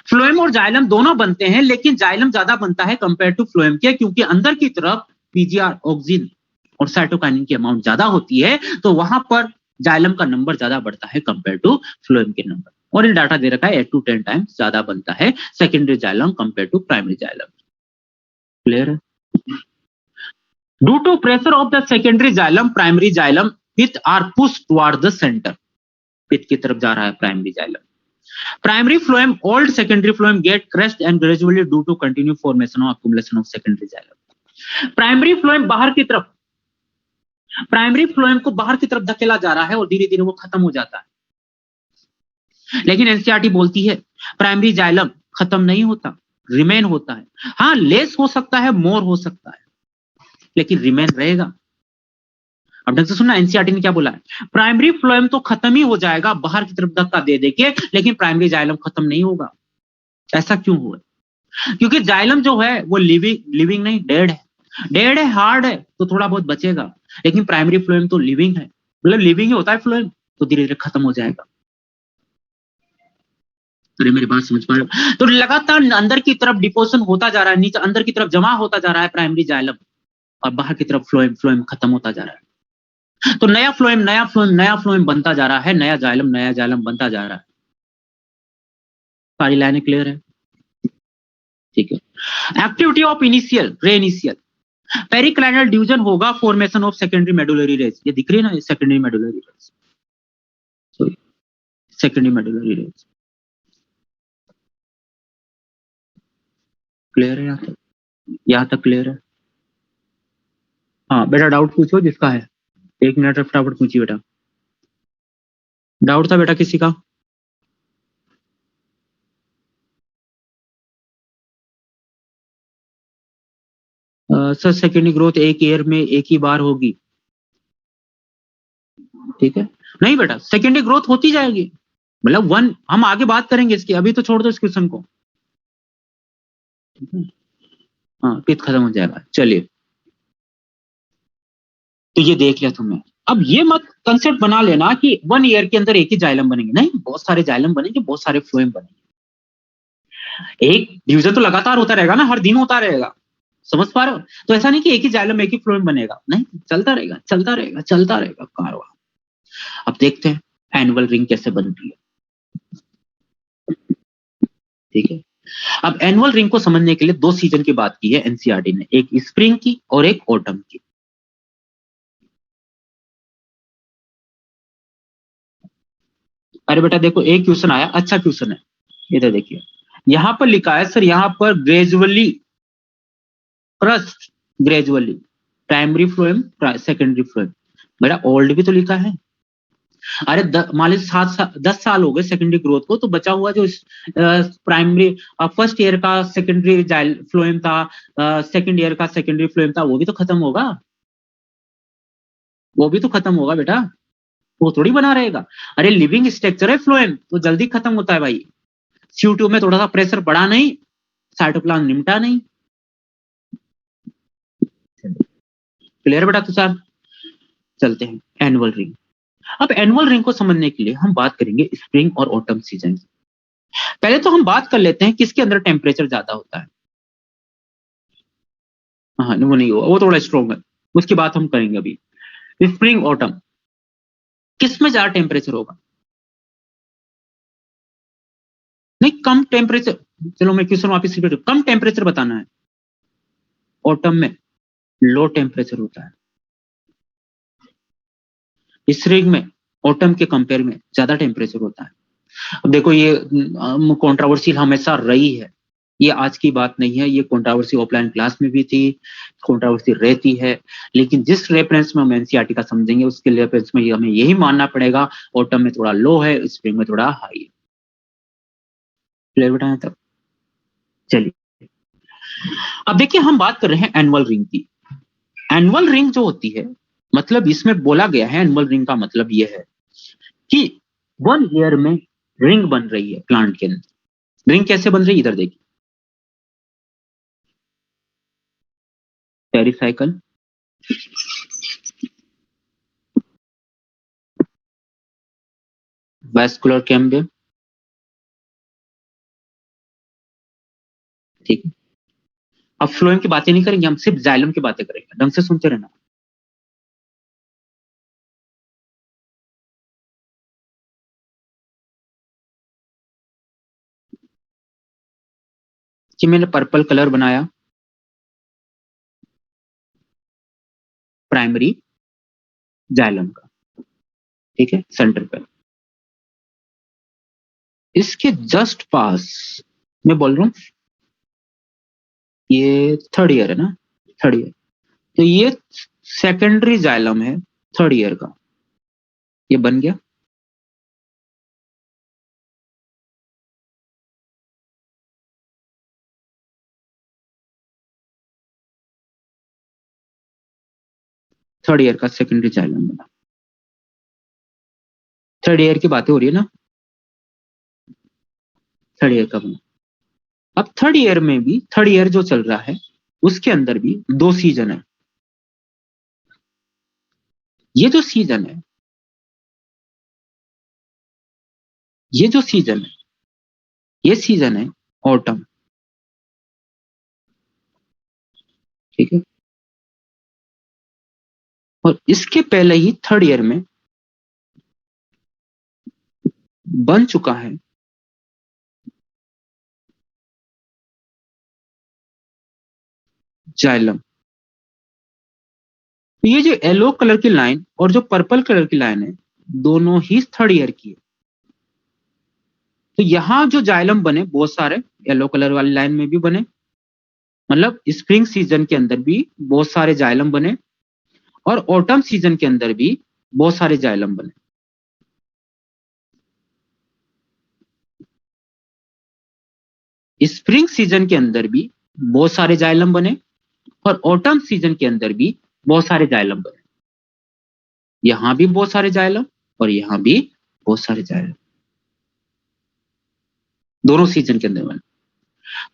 S1: फ्लोएम और जाइलम दोनों बनते हैं, लेकिन जाइलम ज्यादा बनता है कंपेयर टू फ्लोएम के, क्योंकि अंदर की तरफ पीजीआर, ऑक्सिन और साइटोकाइनिन की अमाउंट ज्यादा होती है, तो वहां पर जाइलम का नंबर ज्यादा बढ़ता है कंपेयर टू फ्लोएम के नंबर। और इन डाटा दे रखा है 8 to 10 टाइम्स ज्यादा बनता है secondary xylem compare to primary xylem. Clear है? Due to pressure of the secondary xylem, primary xylem pith are push toward the centre, pith की तरफ जा रहा है primary xylem. Primary phloem, old secondary phloem get crushed and gradually due to continued formation or accumulation of secondary xylem. Primary phloem बाहर की तरफ, प्राइमरी फ्लोएम को बाहर की तरफ धकेला जा रहा है और धीरे धीरे वो खत्म हो जाता है। लेकिन एनसीईआरटी बोलती है प्राइमरी जाइलम खत्म नहीं होता, रिमेन होता है। हाँ, लेस हो सकता है, मोर हो सकता है, लेकिन रिमेन रहेगा। अब ढंग से सुनना, एनसीईआरटी ने क्या बोला है? प्राइमरी फ्लोएम तो खत्म ही हो जाएगा बाहर की तरफ धक्का दे देके, लेकिन प्राइमरी जाइलम खत्म नहीं होगा। ऐसा क्यों हुआ? क्योंकि जाइलम जो है वो लिविंग नहीं, डेड है। डेड है, हार्ड है, तो थोड़ा बहुत बचेगा, लेकिन प्राइमरी फ्लोएम तो लिविंग है, मतलब लिविंग ही होता है फ्लोएम, तो धीरे धीरे खत्म हो जाएगा। अरे मेरी बात समझ पा रहे हो? तो लगातार अंदर की तरफ डिपोजिशन होता जा रहा है, नीचे अंदर की तरफ जमा होता जा रहा है प्राइमरी जाइलम, और बाहर की तरफ फ्लोएम फ्लोएम खत्म होता जा रहा है। तो नया फ्लोएम नया फ्लोएम नया फ्लोएम बनता जा रहा है, नया जाइलम बनता जा रहा है। सारी लाइनें क्लियर है? ठीक है। एक्टिविटी ऑफ इनिशियल, रे इनिशियल, पेरिक्लाइनल डिवीजन होगा, formation of secondary medullary rays. ये दिख रही है ना, secondary medullary rays, sorry secondary medullary rays. Clear है? यहाँ तक क्लियर है? हाँ बेटा, डाउट पूछो जिसका है। 1 मिनट फटाफट पूछिए बेटा। डाउट था बेटा किसी का? सर सेकेंडरी ग्रोथ एक ईयर में एक ही बार होगी। ठीक है, नहीं बेटा, सेकेंडरी ग्रोथ होती जाएगी, मतलब वन, हम आगे बात करेंगे इसकी, अभी तो छोड़ दो इस क्वेश्चन को। ठीक है, हाँ पिथ खत्म हो जाएगा। चलिए, तो ये देख लिया तुमने। अब ये मत कंसेप्ट बना लेना कि 1 ईयर के अंदर एक ही जाइलम बनेंगे, नहीं, बहुत सारे जाइलम बनेंगे, बहुत सारे फ्लोएम बनेंगे। एक डिवीजन तो लगातार होता रहेगा ना, हर दिन होता रहेगा, समझ पा रहे हो? तो ऐसा नहीं कि एक ही जाइलम एक ही फ्लोएम बनेगा, नहीं, चलता रहेगा चलता रहेगा चलता रहेगा कारवा। अब देखते हैं एनुअल रिंग कैसे बनती है। ठीक है, अब एनुअल रिंग को समझने के लिए 2 सीजन की बात की है एनसीईआरटी ने, एक स्प्रिंग की और एक ऑटम की। अरे बेटा देखो, एक क्वेश्चन आया, अच्छा क्वेश्चन है, इधर देखिए, यहां पर लिखा है सर, यहां पर gradually crust, gradually primary phloem secondary phloem. बेटा ओल्ड भी तो लिखा है। अरे मान लीजिए 10 साल हो गए सेकेंडरी ग्रोथ को, तो बचा हुआ जो प्राइमरी फर्स्ट ईयर का सेकेंडरी फ्लोएम था, सेकेंड ईयर का सेकेंडरी फ्लोएम था, वो भी तो खत्म होगा, वो भी तो खत्म होगा बेटा, वो थोड़ी बना रहेगा। अरे लिविंग स्ट्रक्चर है फ्लोएम, तो जल्दी खत्म होता है भाई। CO2 में थोड़ा सा प्रेशर बढ़ा नहीं, साइटोप्लाज्म निमटा नहीं। क्लियर बेटा तुषार? चलते हैं एनुअल रिंग। अब एनुअल रिंग को समझने के लिए हम बात करेंगे स्प्रिंग और ऑटम सीजन। पहले तो हम बात कर लेते हैं किसके अंदर टेम्परेचर ज्यादा होता है। हाँ वो नहीं हुआ, वो थोड़ा स्ट्रॉन्ग है, उसकी बात हम करेंगे अभी। स्प्रिंग ऑटम, किस में ज्यादा टेम्परेचर होगा? नहीं, कम टेम्परेचर। चलो मैं क्वेश्चन वापस रिपीट, कम टेम्परेचर बताना है। ऑटम में लो टेम्परेचर होता है, स्प्रिंग में ऑटम के कंपेयर में ज्यादा टेम्परेचर होता है। अब देखो ये कंट्रोवर्सी हमेशा रही है, ये आज की बात नहीं है, ये कंट्रोवर्सी ऑफलाइन क्लास में भी थी, कंट्रोवर्सी रहती है, लेकिन जिस रेफरेंस में हम एनसीईआरटी का समझेंगे उसके रेफरेंस में हमें यही मानना पड़ेगा, ऑटम में थोड़ा लो है, स्प्रिंग में थोड़ा हाई है। क्लियर बेटा तक? चलिए अब देखिए हम बात कर रहे हैं एनुअल रिंग की। एनुअल रिंग जो होती है, मतलब इसमें बोला गया है एनुअल रिंग का मतलब यह है कि 1 ईयर में रिंग बन रही है प्लांट के अंदर। रिंग कैसे बन रही है इधर देखिए, पेरिसाइकल, वैस्कुलर कैम्बियम, ठीक है। अब फ्लोएम की बातें नहीं करेंगे, हम सिर्फ जाइलम की बातें करेंगे, ढंग से सुनते रहना। कि मैंने पर्पल कलर बनाया, प्राइमरी जाइलम का, ठीक है, सेंटर पे। इसके जस्ट पास मैं बोल रहा हूं, ये 3rd ईयर है ना, 3rd ईयर, तो ये सेकेंडरी जाइलम है 3rd ईयर का, ये बन गया। थर्ड ईयर का सेकेंडरी जाइलम बना। 3rd ईयर की बातें हो रही है ना, 3rd ईयर का बना। अब 3rd ईयर में भी, 3rd ईयर जो चल रहा है उसके अंदर भी 2 सीजन है। ये जो सीजन है, ये जो सीजन है, ये सीजन है ऑटम, ठीक है। और इसके पहले ही 3rd ईयर में बन चुका है जाइलम। तो ये जो येलो कलर की लाइन और जो पर्पल कलर की लाइन है, दोनों ही 3rd ईयर की है। तो यहां जो जाइलम बने बहुत सारे, येलो कलर वाली लाइन में भी बने, मतलब स्प्रिंग सीजन के अंदर भी बहुत सारे जाइलम बने, और ऑटम सीजन के अंदर भी बहुत सारे जाइलम बने। स्प्रिंग सीजन के अंदर भी बहुत सारे जाइलम बने, और ऑटम सीजन के अंदर भी बहुत सारे जाइलम बने। यहां भी बहुत सारे जाइलम और यहां भी बहुत सारे जाइलम, दोनों सीजन के अंदर बने।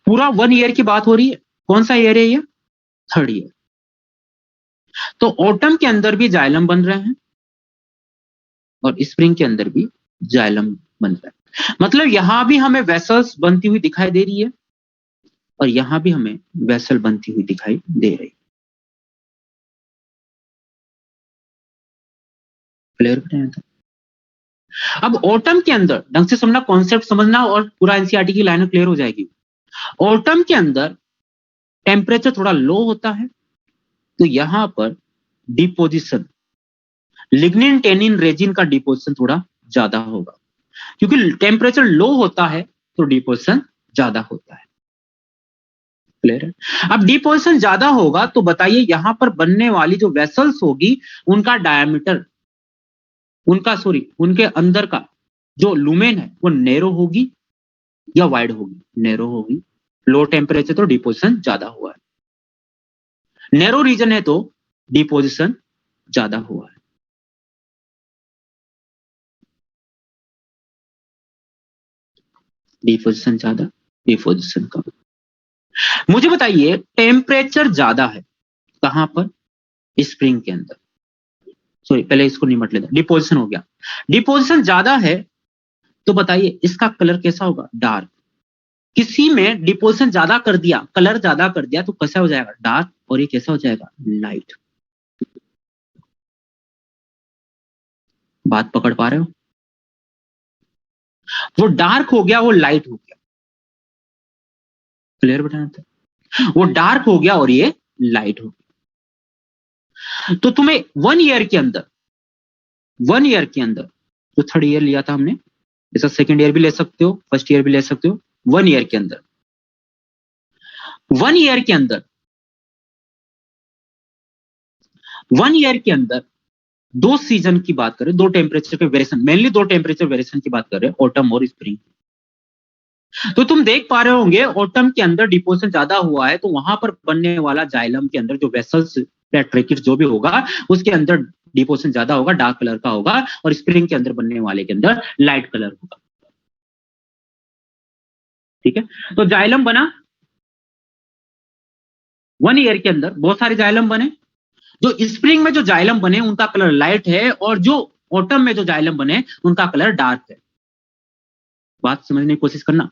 S1: पूरा 1 ईयर की बात हो रही है। कौन सा ईयर है ये? 3rd year. तो ऑटम के अंदर भी जाइलम बन रहे हैं और स्प्रिंग के अंदर भी जाइलम बन रहा है। मतलब यहां भी हमें वेसल्स बनती हुई दिखाई दे रही है और यहां भी हमें वेसल बनती हुई दिखाई दे रही है। क्लियर बताया था? अब ऑटम के अंदर ढंग से समझना, कॉन्सेप्ट समझना और पूरा एनसीईआरटी की लाइन क्लियर हो जाएगी। ऑटम के अंदर टेम्परेचर थोड़ा लो होता है, तो यहां पर डिपोजिशन, लिग्निन टेनिन रेजिन का डिपोजिशन थोड़ा ज्यादा होगा, क्योंकि टेम्परेचर लो होता है तो डिपोजिशन ज्यादा होता है। क्लियर है? अब डिपोजिशन ज्यादा होगा तो बताइए यहां पर बनने वाली जो वेसल्स होगी उनका डायमीटर, उनका सॉरी उनके अंदर का जो लुमेन है वो नैरो होगी या वाइड होगी? नैरो होगी। लो टेम्परेचर तो डिपोजिशन ज्यादा हुआ है, नैरो रीजन है तो डिपोजिशन ज्यादा हुआ है। डिपोजिशन ज्यादा, डिपोजिशन कम। मुझे बताइए टेम्परेचर ज्यादा है कहां पर? स्प्रिंग के अंदर। सॉरी पहले इसको निमट लेते, डिपोजिशन हो गया। डिपोजिशन ज्यादा है तो बताइए इसका कलर कैसा होगा? डार्क। किसी में डिपोजिशन ज्यादा कर दिया, कलर ज्यादा कर दिया तो कैसा हो जाएगा? डार्क। और ये कैसा हो जाएगा? लाइट। बात पकड़ पा रहे हो? वो डार्क हो गया, वो लाइट हो गया। क्लियर बताना था? वो डार्क हो गया और ये लाइट हो गया। तो तुम्हें 1 ईयर के अंदर, 1 ईयर के अंदर, जो थर्ड ईयर लिया था हमने, जैसा सेकेंड ईयर भी ले सकते हो, फर्स्ट ईयर भी ले सकते हो, 1 ईयर के अंदर, 1 ईयर के अंदर, 1 ईयर के अंदर दो सीजन की बात करें, दो टेम्परेचर के वेरिएशन, मेनली दो टेम्परेचर वेरिएशन की बात कर रहे हैं, ऑटम और स्प्रिंग। तो तुम देख पा रहे होंगे ऑटम के अंदर डिपोजिशन ज्यादा हुआ है, तो वहां पर बनने वाला जाइलम के अंदर जो वेसल्स या ट्रेकिट जो भी होगा उसके अंदर डिपोजिशन ज्यादा होगा, डार्क कलर का होगा, और स्प्रिंग के अंदर बनने वाले के अंदर लाइट कलर होगा। ठीक है, तो जाइलम बना 1 ईयर के अंदर, बहुत सारे जाइलम बने। जो स्प्रिंग में जो जाइलम बने उनका कलर लाइट है, और जो ऑटम में जो जाइलम बने उनका कलर डार्क है। बात समझने की कोशिश करना।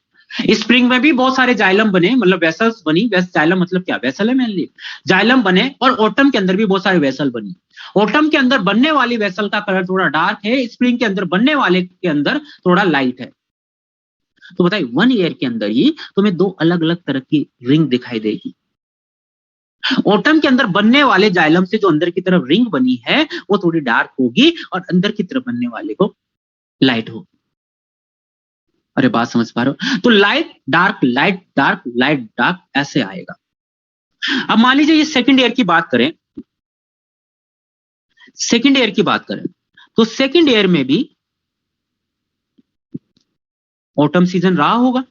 S1: स्प्रिंग में भी बहुत सारे जाइलम बने, मतलब वेसल्स बनी, जाइलम मतलब क्या, वेसल है मेनली, जाइलम बने, और ऑटम के अंदर भी बहुत सारे वेसल बनी। ऑटम के अंदर बनने वाली वेसल का कलर थोड़ा डार्क है, स्प्रिंग के अंदर बनने वाले के अंदर थोड़ा लाइट है। तो बताइए 1 ईयर के अंदर ही तुम्हें दो अलग अलग तरह की रिंग दिखाई देगी। ऑटम के अंदर बनने वाले जाइलम से जो अंदर की तरफ रिंग बनी है वो थोड़ी डार्क होगी, और अंदर की तरफ बनने वाले को लाइट होगी। अरे बात समझ पा रहे हो? तो light dark, light dark, light dark, ऐसे आएगा। अब मान लीजिए ये सेकंड ईयर की बात करें, सेकंड ईयर की बात करें, तो सेकंड ईयर में भी ऑटम सीजन रहा होगा।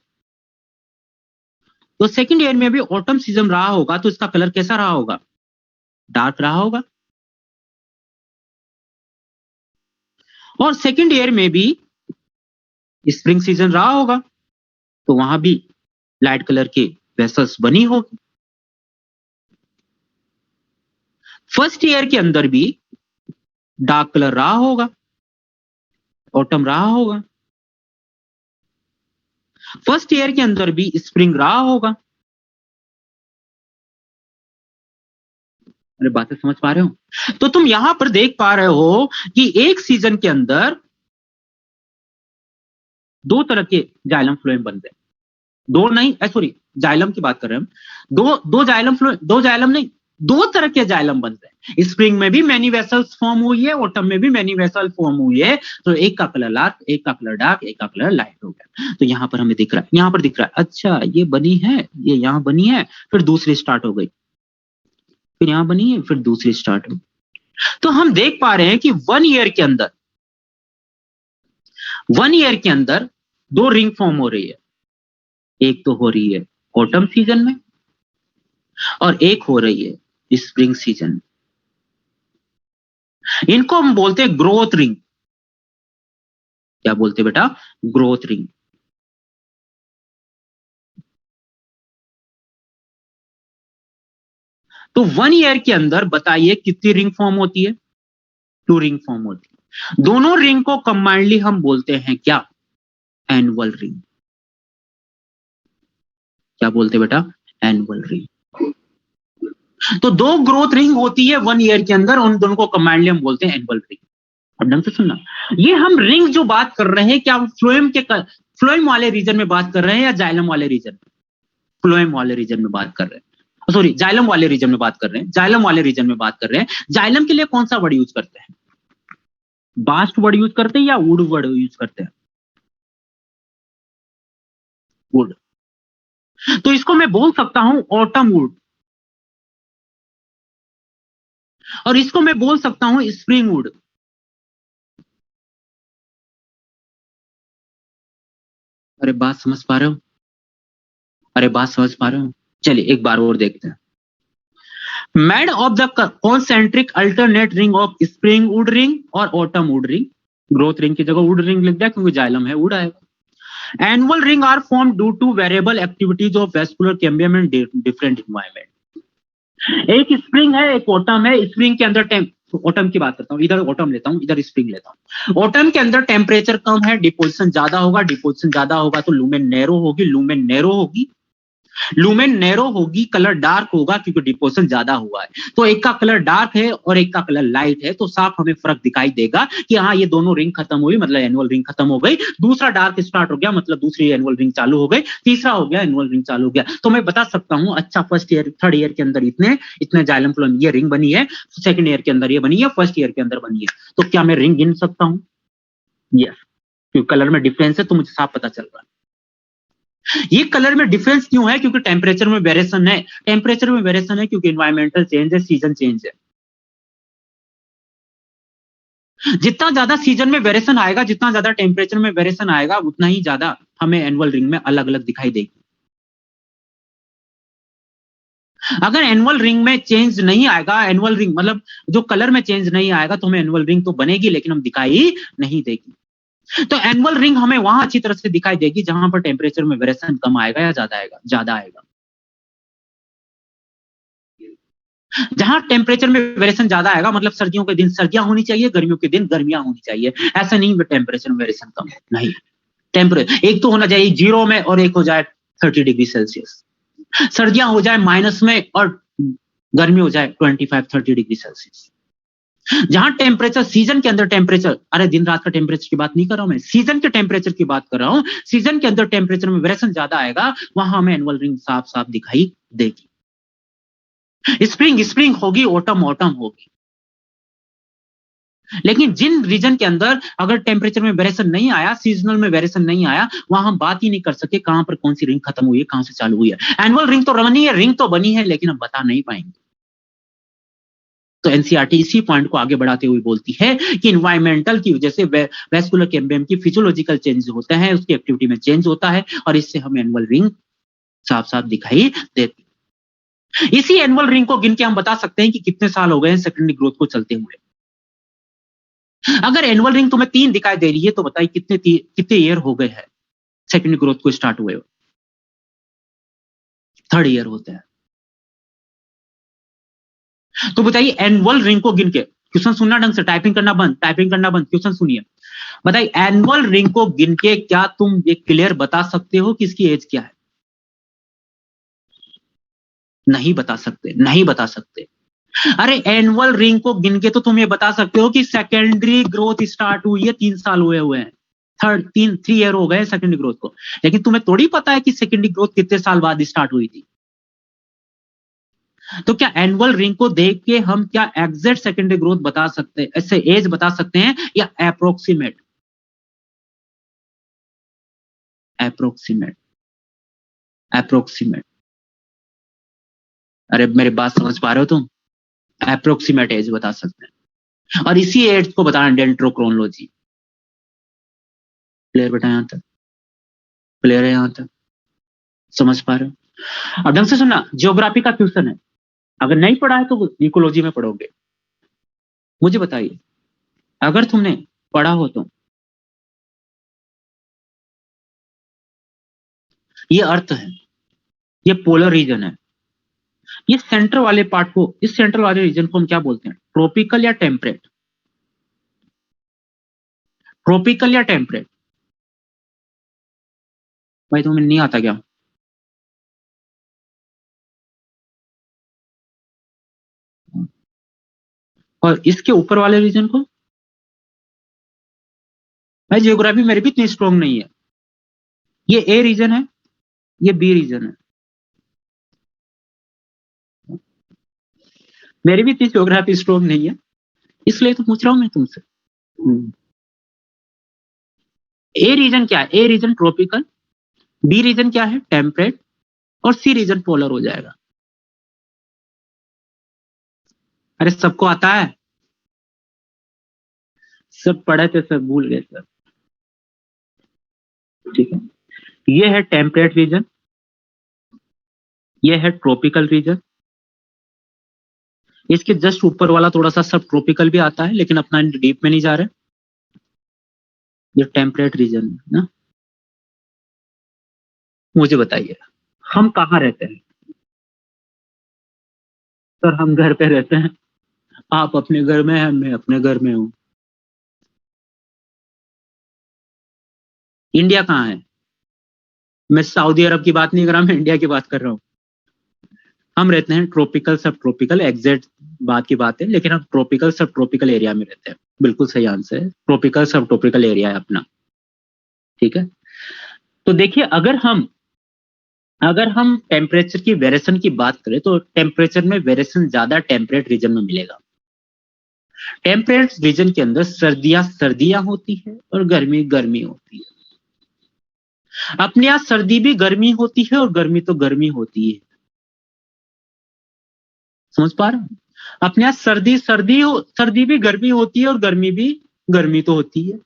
S1: तो सेकंड ईयर में भी ऑटम सीजन रहा होगा, तो इसका कलर कैसा रहा होगा? डार्क रहा होगा। और सेकंड ईयर में भी स्प्रिंग सीजन रहा होगा, तो वहां भी लाइट कलर के वेसल्स बनी होगी। फर्स्ट ईयर के अंदर भी डार्क कलर रहा होगा, ऑटम रहा होगा। फर्स्ट ईयर के अंदर भी स्प्रिंग रहा होगा। अरे बातें समझ पा रहे हो? तो तुम यहां पर देख पा रहे हो कि एक सीजन के अंदर दो तरह के जाइलम फ्लोएम बनते हैं। दो नहीं, सॉरी, जाइलम की बात कर रहे हैं हम। दो जाइलम फ्लोएम, दो जाइलम नहीं, दो तरह के जाइलम बनते हैं। स्प्रिंग में भी मैनी वेसल्स फॉर्म हुई है, ऑटम में भी मैनी वेसल फॉर्म हुई है। तो एक का कलर लार्क, एक का कलर डार्क, एक का कलर लाइट हो गया। तो यहां पर हमें दिख रहा है, यहां पर दिख रहा है, अच्छा ये बनी है, ये यहां बनी है, फिर दूसरी स्टार्ट हो गई, फिर यहां बनी है, फिर दूसरी स्टार्ट हो। तो हम देख पा रहे हैं कि 1 ईयर के अंदर, 1 ईयर के अंदर दो रिंग फॉर्म हो रही है। एक तो हो रही है ऑटम सीजन में, और एक हो रही है स्प्रिंग सीजन में। इनको हम बोलते हैं ग्रोथ रिंग। क्या बोलते हैं बेटा? Growth ring. तो 1 ईयर के अंदर बताइए कितनी रिंग फॉर्म होती है? 2 रिंग फॉर्म होती है। दोनों रिंग को कंबाइंडली हम बोलते हैं क्या? Annual ring. क्या बोलते हैं बेटा? Annual ring. तो दो ग्रोथ रिंग होती है 1 ईयर के अंदर, उन दोनों को कंबाइंडली हम बोलते हैं एनुअल रिंग। अब ढंग से सुनना, ये हम रिंग जो बात कर रहे हैं, क्या फ्लोएम वाले रीजन में बात कर रहे हैं या जाइलम वाले रीजन में? फ्लोएम वाले रीजन में बात कर रहे हैं, सॉरी जाइलम वाले रीजन में बात कर रहे हैं, जाइलम वाले रीजन में बात कर रहे हैं। जाइलम के लिए कौन सा वर्ड यूज करते हैं? बास्ट वर्ड यूज करते हैं या वुड वर्ड यूज करते हैं? वुड। तो इसको मैं बोल सकता हूं ऑटम वुड, और इसको मैं बोल सकता हूं स्प्रिंग वुड। अरे बात समझ पा रहे हो? अरे बात समझ पा रहे हो? चलिए एक बार और देखते हैं। Made of the concentric alternate ring of spring wood ring और autumn wood ring. Growth ring की जगह वुड रिंग लिख दिया क्योंकि जाइलम है, वुड आएगा। Annual ring are form due to variable activities of vascular cambium in different environment. एक स्प्रिंग है, एक ऑटम है। स्प्रिंग के अंदर ऑटम की बात करता हूँ, इधर ऑटम लेता हूँ, इधर स्प्रिंग लेता हूँ। ऑटम के अंदर टेम्परेचर कम है, डिपोजिशन ज्यादा होगा, डिपोजिशन ज्यादा होगा तो लूमेन नैरो होगी, लूमेन नैरो होगी। लुमेन नैरो होगी, कलर डार्क होगा क्योंकि डिपोजिशन ज्यादा हुआ है। तो एक का कलर डार्क है और एक का कलर लाइट है, तो साफ हमें फर्क दिखाई देगा कि हाँ ये दोनों रिंग खत्म हुई, मतलब एनुअल रिंग खत्म हो गई। दूसरा डार्क स्टार्ट हो गया, मतलब दूसरी एनुअल रिंग चालू हो गई। तीसरा हो गया, एनुअल रिंग चालू हो गया। तो मैं बता सकता हूँ अच्छा फर्स्ट ईयर थर्ड ईयर के अंदर इतने इतने जाइलम फ्लोएम ये रिंग बनी है, सेकंड ईयर के अंदर ये बनी है, फर्स्ट ईयर के अंदर बनी है। तो क्या मैं रिंग गिन सकता हूँ? यस, क्योंकि कलर में डिफरेंस है तो मुझे साफ पता चल रहा है। ये कलर में डिफरेंस क्यों है? क्योंकि टेम्परेचर में वेरिएशन है। टेम्परेचर में वेरिएशन है क्योंकि एनवायरमेंटल चेंज है, सीजन चेंज है। जितना ज्यादा सीजन में वेरिएशन आएगा, जितना ज्यादा टेम्परेचर में वेरिएशन आएगा, उतना ही ज्यादा हमें एनुअल रिंग में अलग अलग दिखाई देगी। अगर एनुअल रिंग में चेंज नहीं आएगा, एनुअल रिंग मतलब जो कलर में चेंज नहीं आएगा, तो हमें एनुअल रिंग तो बनेगी लेकिन हम दिखाई नहीं देगी। तो एनुअल रिंग हमें वहां अच्छी तरह से दिखाई देगी जहां पर टेम्परेचर में वेरिएशन कम आएगा या ज्यादा आएगा? ज्यादा आएगा। जहां टेम्परेचर में वेरिएशन ज्यादा आएगा, मतलब सर्दियों के दिन सर्दियां होनी चाहिए, गर्मियों के दिन गर्मियां होनी चाहिए। ऐसा नहीं टेम्परेचर में वेरिएशन कम है, नहीं। टेम्परेचर एक तो होना चाहिए 0 में और एक हो जाए 30 डिग्री सेल्सियस। सर्दियां हो जाए माइनस में और गर्मी हो जाए 25-30 डिग्री सेल्सियस। जहां टेम्परेचर सीजन के अंदर टेम्परेचर, अरे दिन रात का टेम्परेचर की बात नहीं कर रहा हूं मैं, सीजन के टेम्परेचर की बात कर रहा हूं। सीजन के अंदर टेम्परेचर में वेरिएशन ज्यादा आएगा, वहां हमें एनुअल रिंग साफ साफ दिखाई देगी। स्प्रिंग स्प्रिंग होगी, ऑटम ऑटम होगी। लेकिन जिन रीजन के अंदर अगर टेम्परेचर में वेरिएशन नहीं आया, सीजनल में वेरिएशन नहीं आया, वहां हम बात ही नहीं कर सके कहां पर कौन सी रिंग खत्म हुई है, कहां से चालू हुई है। एनुअल रिंग तो बनी है, रिंग तो बनी है, लेकिन हम बता नहीं पाएंगे। तो एनसीईआरटी इसी पॉइंट को आगे बढ़ाते हुए बोलती है कि इन्वायरमेंटल की वजह से वेस्कुलर कैम्बियम की फिजियोलॉजिकल चेंज होते हैं, उसकी एक्टिविटी में चेंज होता है और इससे हमें एनुअल रिंग साफ साफ दिखाई देती है। इसी एनुअल रिंग को गिन के हम बता सकते हैं कि कितने साल हो गए हैं सेकेंडरी ग्रोथ को चलते हुए। अगर एनुअल रिंग तुम्हें 3 दिखाई दे रही है तो बताइए कितने ईयर हो गए हैं सेकेंडरी ग्रोथ को स्टार्ट हुए? थर्ड ईयर होते हैं। तो बताइए एनुअल रिंग को गिन के, क्वेश्चन सुनना ढंग से, टाइपिंग करना बंद, क्वेश्चन सुनिए। बताइए एनुअल रिंग को गिन के क्या तुम ये क्लियर बता सकते हो कि इसकी एज क्या है? नहीं बता सकते, नहीं बता सकते। अरे एनुअल रिंग को गिन के तो तुम ये बता सकते हो कि सेकेंडरी ग्रोथ स्टार्ट हुई है, 3 साल हुए हैं, 3 ईयर हो गए सेकेंडरी ग्रोथ को। लेकिन तुम्हें थोड़ी पता है कि सेकेंडरी ग्रोथ कितने साल बाद स्टार्ट हुई थी। तो क्या एनुअल रिंग को देख के हम क्या एग्जैक्ट सेकेंडरी ग्रोथ बता सकते हैं, ऐसे एज बता सकते हैं, या अप्रोक्सीमेट? Approximate, approximate. अरे मेरी बात समझ पा रहे हो तुम? अप्रोक्सीमेट एज बता सकते हैं और इसी एज को बताना डेंड्रोक्रोनोलॉजी। क्लियर बेटा? यहां तक क्लियर है? यहां तक समझ पा रहे हो? अब ढंग से सुनना, ज्योग्राफी का क्वेश्चन है, अगर नहीं पढ़ा है तो इकोलॉजी में पढ़ोगे। मुझे बताइए अगर तुमने पढ़ा हो तो, ये अर्थ है, ये पोलर रीजन है, ये सेंटर वाले पार्ट को, इस सेंट्रल वाले रीजन को हम क्या बोलते हैं? ट्रॉपिकल या टेम्परेट? ट्रॉपिकल या टेम्परेट? भाई तुम्हें नहीं आता क्या? और इसके ऊपर वाले रीजन को? भाई जियोग्राफी मेरी भी इतनी स्ट्रॉन्ग नहीं है। ये ए रीजन है, ये बी रीजन है, मेरी भी इतनी जियोग्राफी स्ट्रॉन्ग नहीं है, इसलिए तो पूछ रहा हूं मैं तुमसे। ए रीजन क्या है? ए रीजन ट्रॉपिकल, बी रीजन क्या है? टेम्परेट, और सी रीजन पोलर हो जाएगा। अरे सबको आता है, सब पढ़े थे, सब भूल गए सर। ठीक है, ये है टेम्परेट रीजन, ये है ट्रॉपिकल रीजन, इसके जस्ट ऊपर वाला थोड़ा सा सब ट्रॉपिकल भी आता है लेकिन अपना डीप में नहीं जा रहे। ये टेम्परेट रीजन है ना। मुझे बताइए हम कहाँ रहते हैं? सर हम घर पे रहते हैं, आप अपने घर में हैं, मैं अपने घर में हूँ। इंडिया कहाँ है? मैं सऊदी अरब की बात नहीं कर रहा, मैं इंडिया की बात कर रहा हूँ। हम रहते हैं ट्रॉपिकल सब ट्रॉपिकल, एग्जैक्ट बात की बात है, लेकिन हम ट्रॉपिकल सब ट्रॉपिकल एरिया में रहते हैं। बिल्कुल सही आंसर है, ट्रॉपिकल सब ट्रॉपिकल एरिया है अपना। ठीक है, तो देखिए अगर हम टेम्परेचर की वेरिएशन की बात करें तो टेम्परेचर में वेरिएशन ज्यादा टेम्परेट रीजन में मिलेगा। टेम्परेट रीजन के अंदर सर्दियां सर्दियां होती है और गर्मी गर्मी होती है। अपने यहाँ सर्दी भी गर्मी होती है और गर्मी तो गर्मी होती है। समझ पा रहे हो? अपने यहाँ सर्दी भी गर्मी होती है और गर्मी भी गर्मी तो होती है।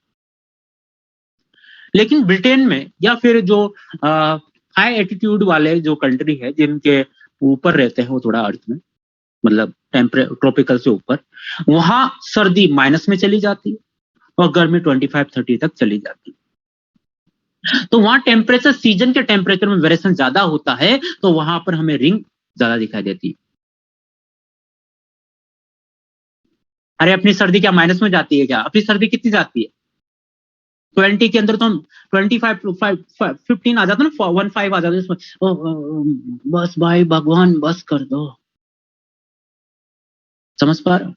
S1: लेकिन ब्रिटेन में या फिर जो हाई एटीट्यूड वाले जो कंट्री है जिनके ऊपर रहते हैं वो थोड़ा अर्थ में, मतलब ट्रॉपिकल से ऊपर, वहां सर्दी माइनस में चली जाती है और गर्मी 25-30 तक चली जाती है। तो वहां टेम्परेचर सीजन के टेम्परेचर में वेरिएशन ज्यादा होता है, तो वहां पर हमें रिंग ज्यादा दिखाई देती है। अरे अपनी सर्दी क्या माइनस में जाती है क्या? अपनी सर्दी कितनी जाती है? 20 के अंदर तो हम 15 आ जाता ना, 15 आ जाता है। बस भाई भगवान बस कर दो। समझ पा रहे हो?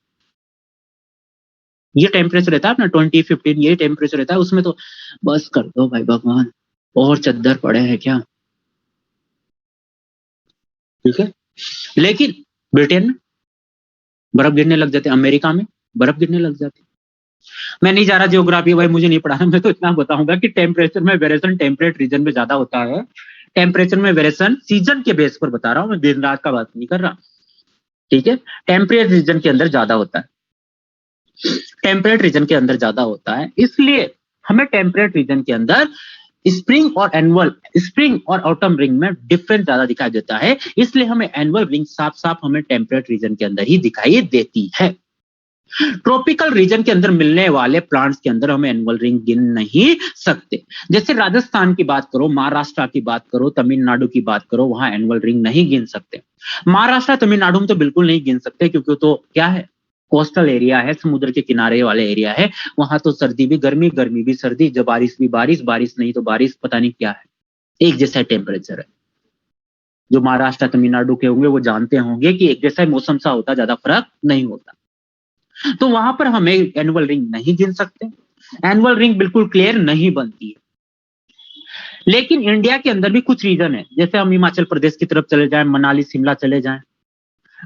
S1: ये टेम्परेचर रहता है अपना 20-15, ये टेम्परेचर रहता है, उसमें तो बस कर दो भाई भगवान, और चद्दर पड़े हैं क्या? ठीक है, लेकिन ब्रिटेन में बर्फ गिरने लग जाते, अमेरिका में बर्फ गिरने लग जाती। मैं नहीं जा रहा जियोग्राफी भाई, मुझे नहीं पढ़ाना। मैं तो इतना बताऊंगा कि टेम्परेचर में वेरिएशन टेम्परेट रीजन में ज्यादा होता है। टेम्परेचर में वेरिएशन सीजन के बेस पर बता रहा हूं मैं, दिन रात का बात नहीं कर रहा। ठीक है, टेम्परेट रीजन के अंदर ज्यादा होता है, टेम्परेट रीजन के अंदर ज्यादा होता है। इसलिए हमें टेम्परेट रीजन के अंदर स्प्रिंग और ऑटम रिंग में डिफरेंस ज्यादा दिखाई देता है। इसलिए हमें एनुअल रिंग साफ साफ हमें टेम्परेट रीजन के अंदर ही दिखाई देती है। ट्रॉपिकल रीजन के अंदर मिलने वाले प्लांट्स के अंदर हम एनुअल रिंग गिन नहीं सकते। जैसे राजस्थान की बात करो, महाराष्ट्र की बात करो, तमिलनाडु की बात करो, वहां एनुअल रिंग नहीं गिन सकते। महाराष्ट्र तमिलनाडु में तो बिल्कुल नहीं गिन सकते, क्योंकि तो क्या है, कोस्टल एरिया है, समुद्र के किनारे वाले एरिया है। वहां तो सर्दी भी गर्मी, गर्मी भी सर्दी, जब बारिश भी बारिश, बारिश नहीं तो बारिश, पता नहीं क्या है, एक जैसा टेम्परेचर है। जो महाराष्ट्र तमिलनाडु के होंगे वो जानते होंगे कि एक जैसा मौसम सा होता, ज्यादा फर्क नहीं होता। तो वहां पर हमें एनुअल रिंग नहीं गिन सकते, एनुअल रिंग बिल्कुल क्लियर नहीं बनती है। लेकिन इंडिया के अंदर भी कुछ रीजन है, जैसे हम हिमाचल प्रदेश की तरफ चले जाएं, मनाली शिमला चले जाएं,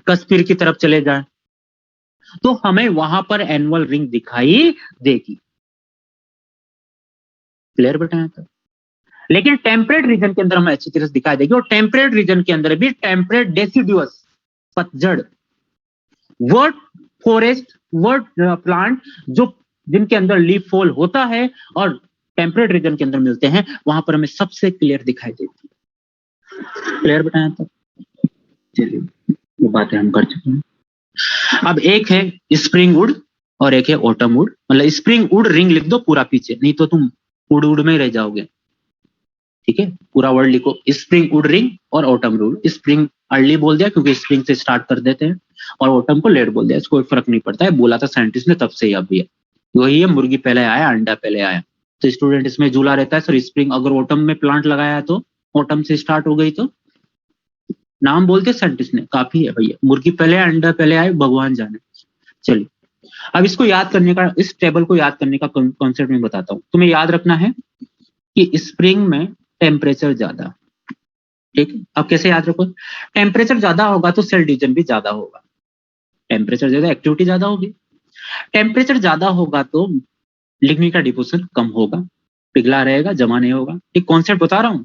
S1: कश्मीर की तरफ चले जाएं, तो हमें वहां पर एनुअल रिंग दिखाई देगी। क्लियर बताया था? लेकिन टेम्परेट रीजन के अंदर हमें अच्छी तरह से दिखाई देगी। और टेम्परेट रीजन के अंदर भी टेम्परेट डेसिडुअस, पतझड़, वर्ड फॉरेस्ट, वर्ड प्लांट, जो जिनके अंदर लीफ फॉल होता है और टेम्परेट रीजन के अंदर मिलते हैं, वहां पर हमें सबसे क्लियर दिखाई देती है। क्लियर बताया था? चलिए, ये बातें हम कर चुके हैं। अब एक है स्प्रिंग वुड और एक है ऑटम वुड। मतलब स्प्रिंग वुड रिंग लिख दो पूरा पीछे, नहीं तो तुम उड़ उड़ में ही रह जाओगे। ठीक है, पूरा वर्ड लिखो, स्प्रिंग वुड रिंग और ऑटम वुड। स्प्रिंग अर्ली बोल दिया क्योंकि स्प्रिंग से स्टार्ट कर देते हैं, और ऑटम को लेट बोल दिया, इसको कोई फर्क नहीं पड़ता है, बोला था साइंटिस्ट ने तब से ही। अब भी वही है, मुर्गी पहले आया अंडा पहले आया। तो स्टूडेंट इसमें झूला रहता है सर, स्प्रिंग अगर ऑटम में प्लांट लगाया है तो ऑटम से स्टार्ट हो गई तो नाम बोलते साइंटिस्ट ने, काफी है भैया, मुर्गी पहले अंडा पहले आए, भगवान जाने। चलिए, अब इसको याद करने का, इस टेबल को याद करने का कॉन्सेप्ट मैं बताता हूँ। तुम्हें याद रखना है कि स्प्रिंग में टेम्परेचर ज्यादा, ठीक है? अब कैसे याद रखो? टेम्परेचर ज्यादा होगा तो सेल डिवीजन भी ज्यादा होगा, टेम्परेचर ज्यादा एक्टिविटी ज्यादा होगी। टेम्परेचर ज्यादा होगा तो लिग्निन का डिपोजिशन कम होगा, पिघला रहेगा, जमा नहीं होगा। एक कॉन्सेप्ट बता रहा हूं।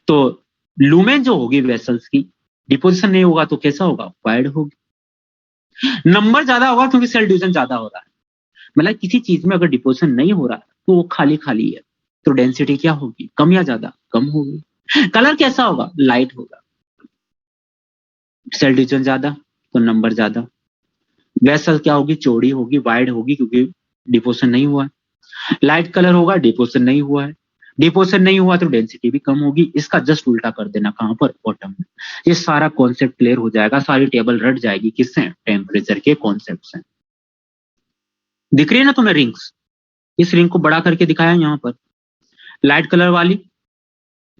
S1: तो लूमेन जो होगी वेसल्स की, डिपोजिशन नहीं होगा तो कैसा होगा? वाइड होगी। नंबर ज्यादा होगा क्योंकि सेल डिवीजन ज्यादा हो रहा है। मतलब किसी चीज में अगर डिपोजिशन नहीं हो रहा तो वो खाली खाली है, तो डेंसिटी क्या होगी? कम या ज्यादा? कम होगी। कलर कैसा होगा? लाइट होगा। सेल डिवीजन ज्यादा तो नंबर ज्यादा। वेसल क्या होगी? चौड़ी होगी, वाइड होगी, क्योंकि डिपोजिशन नहीं हुआ है। लाइट कलर होगा, डिपोजिशन नहीं हुआ है। डिपोजिशन नहीं हुआ तो डेंसिटी भी कम होगी। इसका जस्ट उल्टा कर देना, कहां पर? बॉटम में। ये सारा कॉन्सेप्ट क्लियर हो जाएगा, सारी टेबल रट जाएगी किससे? टेम्परेचर के कॉन्सेप्ट से। दिख रही है ना तुम्हें रिंग्स? इस रिंग को बड़ा करके दिखाया यहाँ पर, लाइट कलर वाली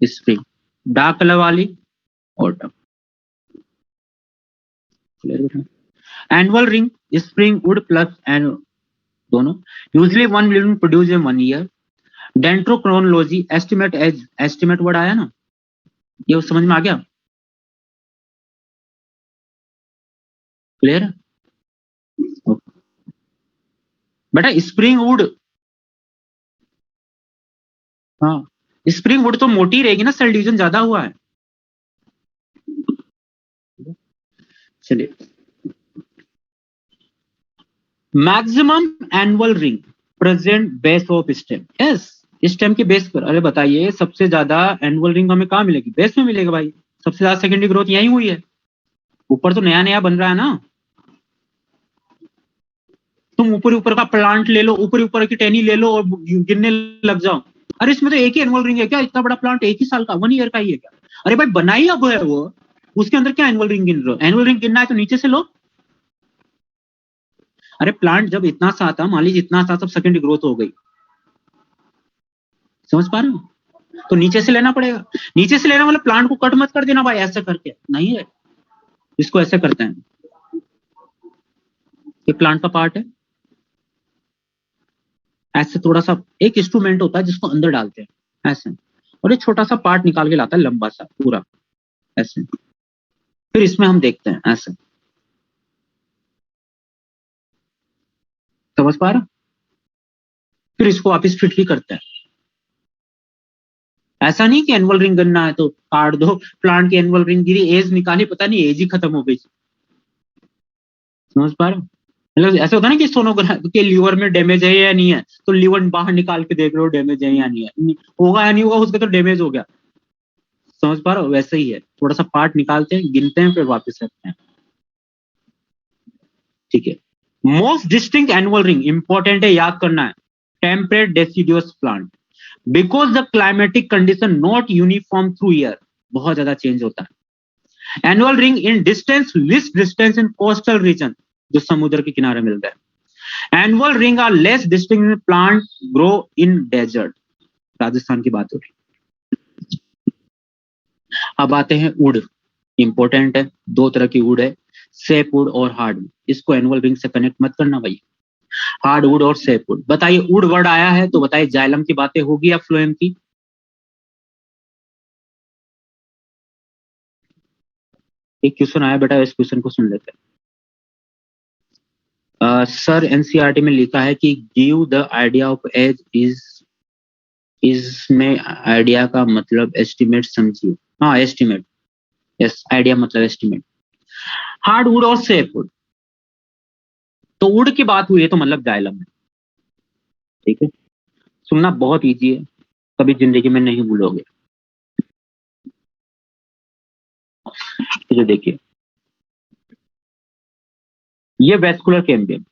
S1: स्प्रिंग, डार्क कलर वाली autumn. Annual ring spring wood plus and दोनों, usually one will produce in 1 year. Dendrochronology estimate age, estimate word आया ना, ये समझ में आ गया? क्लियर? बेटा स्प्रिंग वुड, हाँ स्प्रिंग वुड तो मोटी रहेगी ना, सेल डिवीजन ज्यादा हुआ है। चलिए, maximum annual ring present base of stem, yes stem के बेस पर। अरे बताइए सबसे ज्यादा एनुअल रिंग हमें कहाँ मिलेगी? बेस में मिलेगा भाई, सबसे ज्यादा सेकेंडरी ग्रोथ यही हुई है। ऊपर तो नया नया बन रहा है ना, तुम ऊपर ऊपर का प्लांट ले लो, ऊपर ऊपर की टहनी ले लो और गिनने लग जाओ। अरे इसमें तो एक ही एनुअल रिंग है क्या? इतना बड़ा प्लांट एक ही साल का, 1 ईयर का ही है क्या? अरे भाई बनाई अब है वो, उसके अंदर क्या एनुअल रिंग गिन रहे हो? एनुअल रिंग गिनना है तो नीचे से लो। अरे प्लांट जब इतना सा था, मान लीजिए इतना सा, तब सेकेंडरी ग्रोथ हो गई, समझ पा रहे हो? तो नीचे से लेना पड़ेगा। नीचे से लेना मतलब प्लांट को कट मत कर देना भाई ऐसे करके, नहीं है, इसको ऐसे करते हैं, ये प्लांट का पार्ट है, ऐसे थोड़ा सा एक इंस्ट्रूमेंट होता है जिसको अंदर डालते हैं ऐसे, और ये छोटा सा पार्ट निकाल के लाता है लंबा सा पूरा ऐसे, फिर इसमें हम देखते हैं ऐसे, समझ पा रहे हो? फिर इसको वापिस फिट भी करते हैं। ऐसा नहीं कि एनुअल रिंग करना है तो काट दो, प्लांट की एनुअल रिंग गिरी, एज निकाली, पता नहीं एज ही खत्म हो गई, समझ पा रहे हो? मतलब ऐसा होता है ना कि सोनोग्राफी के लीवर में डैमेज है या नहीं है, तो लीवर बाहर निकाल के देख रहे हो डैमेज है या नहीं है, होगा या नहीं होगा, उसका तो डैमेज हो गया, समझ पा रहे हो? वैसे ही है, थोड़ा सा पार्ट निकालते हैं, गिनते हैं, फिर वापस रखते हैं, ठीक है। Most distinct annual ring important है, याद करना है, temperate deciduous plant, because the climatic condition not uniform through year, बहुत ज्यादा चेंज होता है। Annual ring in distance, least distance in coastal region, जो समुद्र के किनारे मिलता है। Annual ring are less distinct plant grow in desert, Rajasthan की बात हो रही। अब आते हैं वुड, इंपॉर्टेंट है, दो तरह की वुड है, सेप वुड और हार्ड वुड, इसको एनुअल रिंग से कनेक्ट मत करना भाई, हार्ड वुड और सेप वुड। बताइए वुड वर्ड आया है तो बताइए जाइलम की बातें होगी या फ्लोएम की? एक क्वेश्चन आया बेटा, इस क्वेश्चन को सुन लेते हैं। सर एनसीईआरटी में लिखा है कि give the idea of age is, इसमें आइडिया का मतलब एस्टिमेट समझिए, हाँ एस्टिमेट, यस आइडिया मतलब एस्टिमेट। हार्ड वुड और सेफ वुड, तो वुड की बात हुई है तो मतलब जाइलम है, ठीक है, सुनना बहुत इजी है, कभी जिंदगी में नहीं भूलोगे। तो देखिए ये वेस्कुलर कैम्बियम,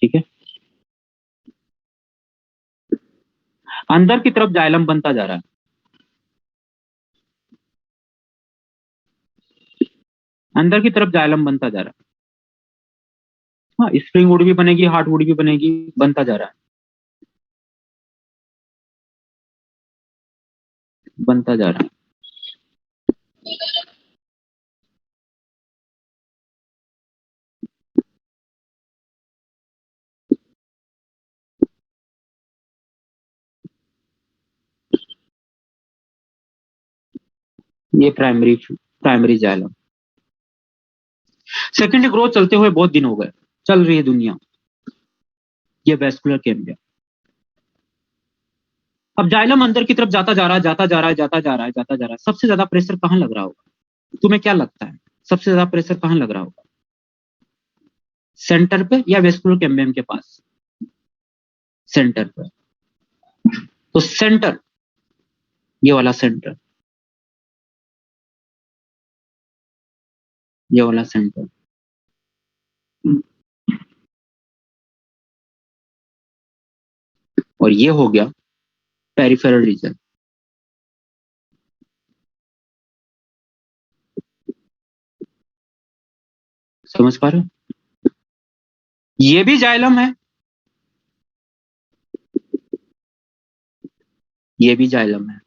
S1: ठीक है, अंदर की तरफ जाइलम बनता जा रहा है, अंदर की तरफ जाइलम बनता जा रहा है, हाँ स्प्रिंग वुड भी बनेगी, हार्ड वुड भी बनेगी, बनता जा रहा है, बनता जा रहा है। ये primary, primary xylem. Secondary growth चलते हुए बहुत दिन हो गए, चल रही है दुनिया, ये वेस्कुलर कैम्बियम। अब जाइलम अंदर की तरफ जाता जा रहा है, जाता जा रहा है, जाता जा रहा है, जाता जा रहा है, सबसे ज्यादा प्रेशर कहाँ लग रहा होगा? तुम्हें क्या लगता है सबसे ज्यादा प्रेशर कहाँ लग रहा होगा? सेंटर पे या वेस्कुलर कैम्बियम के पास? सेंटर पे, तो सेंटर, ये वाला सेंटर, ये वाला सेंटर, और ये हो गया पेरिफेरल रीजन, समझ पा रहे हो? ये भी जाइलम है, ये भी जाइलम है।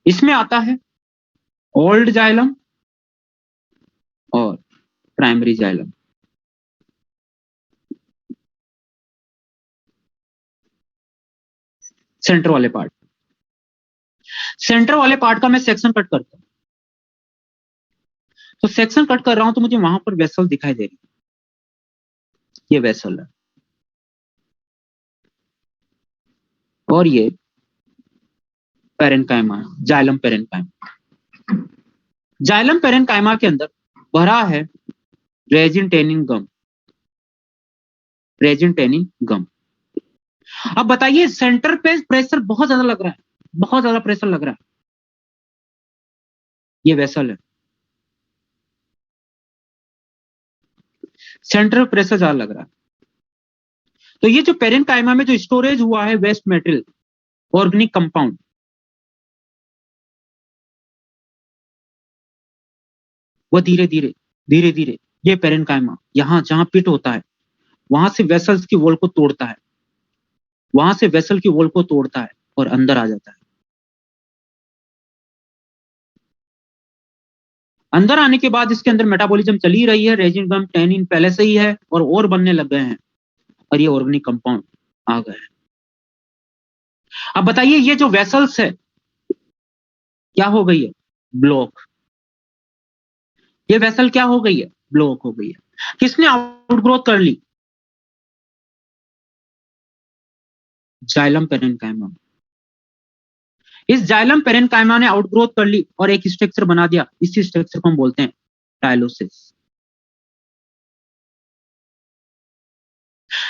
S1: इसमें आता है ओल्ड जाइलम और प्राइमरी जाइलम। सेंटर वाले पार्ट, सेंटर वाले पार्ट का मैं सेक्शन कट करता हूं, तो सेक्शन कट कर रहा हूं तो मुझे वहां पर वेसल दिखाई दे रही है, ये वेसल है। और ये parenchyma, xylem parenchyma. Xylem parenchyma के अंदर भरा है रेजिन टेनिन गम, रेजिन टेनिन गम। अब बताइए सेंटर पे प्रेशर बहुत ज्यादा लग रहा है, बहुत ज्यादा प्रेशर लग रहा है, ये वेसल है, सेंटर प्रेशर ज्यादा लग रहा है। तो ये जो पेरेन्काइमा में जो स्टोरेज हुआ है वेस्ट मेटेरियल, ऑर्गेनिक कंपाउंड, वो धीरे धीरे धीरे धीरे ये पेरेन्काइमा यहां जहां पिट होता है वहां से वेसल्स की वॉल को तोड़ता है, वहां से वेसल की वॉल को तोड़ता है और अंदर आ जाता है। अंदर आने के बाद इसके अंदर मेटाबॉलिज्म चली रही है, रेजिन गम टेनिन पहले से ही है और बनने लग गए हैं और ये ऑर्गेनिक कंपाउंड आ गए हैं। अब बताइए ये जो वेसल्स है क्या हो गई है, ब्लॉक। ये वेसल क्या हो गई है, ब्लॉक हो गई है। किसने आउटग्रोथ कर ली, जाइलम पेरेन्काइमा। इस जाइलम पेरेन्काइमा ने आउटग्रोथ कर ली और एक स्ट्रक्चर बना दिया, इसी स्ट्रक्चर को हम बोलते हैं टाइलोसिस।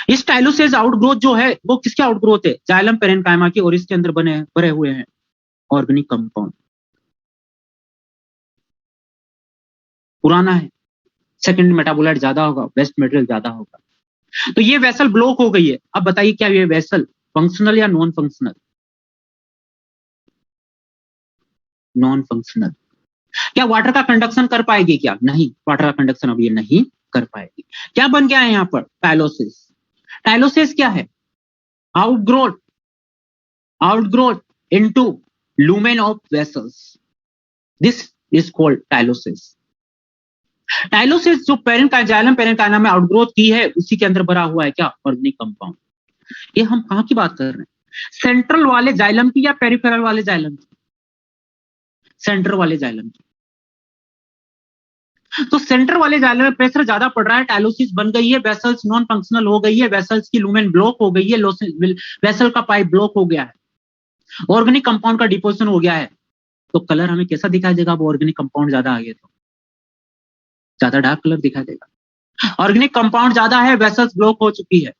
S1: इस टाइलोसिस आउटग्रोथ जो है वो किसके आउटग्रोथ है, जाइलम पेरेन्काइमा की, और इसके अंदर बने भरे हुए हैं ऑर्गेनिक कंपाउंड। पुराना है, सेकेंड मेटाबोलाइट ज्यादा होगा, वेस्ट मटेरियल ज्यादा होगा। तो ये वेसल ब्लॉक हो गई है। अब बताइए क्या ये वेसल फंक्शनल या नॉन फंक्शनल, नॉन फंक्शनल। क्या वाटर का कंडक्शन कर पाएगी, क्या नहीं, वाटर का कंडक्शन अब ये नहीं कर पाएगी। क्या बन गया है यहाँ पर, टाइलोसिस। टाइलोसिस क्या है, outgrowth, outgrowth into lumen of vessels, this is called tylosis. Tylosis जो जाइलम पेरेन्काइमा में आउटग्रोथ की है उसी के अंदर भरा हुआ है क्या, ऑर्गेनिक कंपाउंड। ये हम कहां की बात कर रहे हैं, सेंट्रल वाले जाइलम की या पेरिफेरल वाले जाइलम की, सेंटर वाले जाइलम की। तो सेंटर वाले जाइलम में प्रेशर ज्यादा पड़ रहा है, टाइलोसिस बन गई है, वेसल्स नॉन फंक्शनल हो गई है, वेसल्स की लुमेन ब्लॉक हो गई है, वेसल का पाइप ब्लॉक हो गया है, ऑर्गेनिक कंपाउंड का डिपोजिशन हो गया है। तो कलर हमें कैसा दिखाई देगा, वो ऑर्गेनिक कंपाउंड ज्यादा आ गया तो ज्यादा डार्क कलर दिखाई देगा। ऑर्गेनिक कंपाउंड ज्यादा है, वेसल्स ब्लॉक हो चुकी है।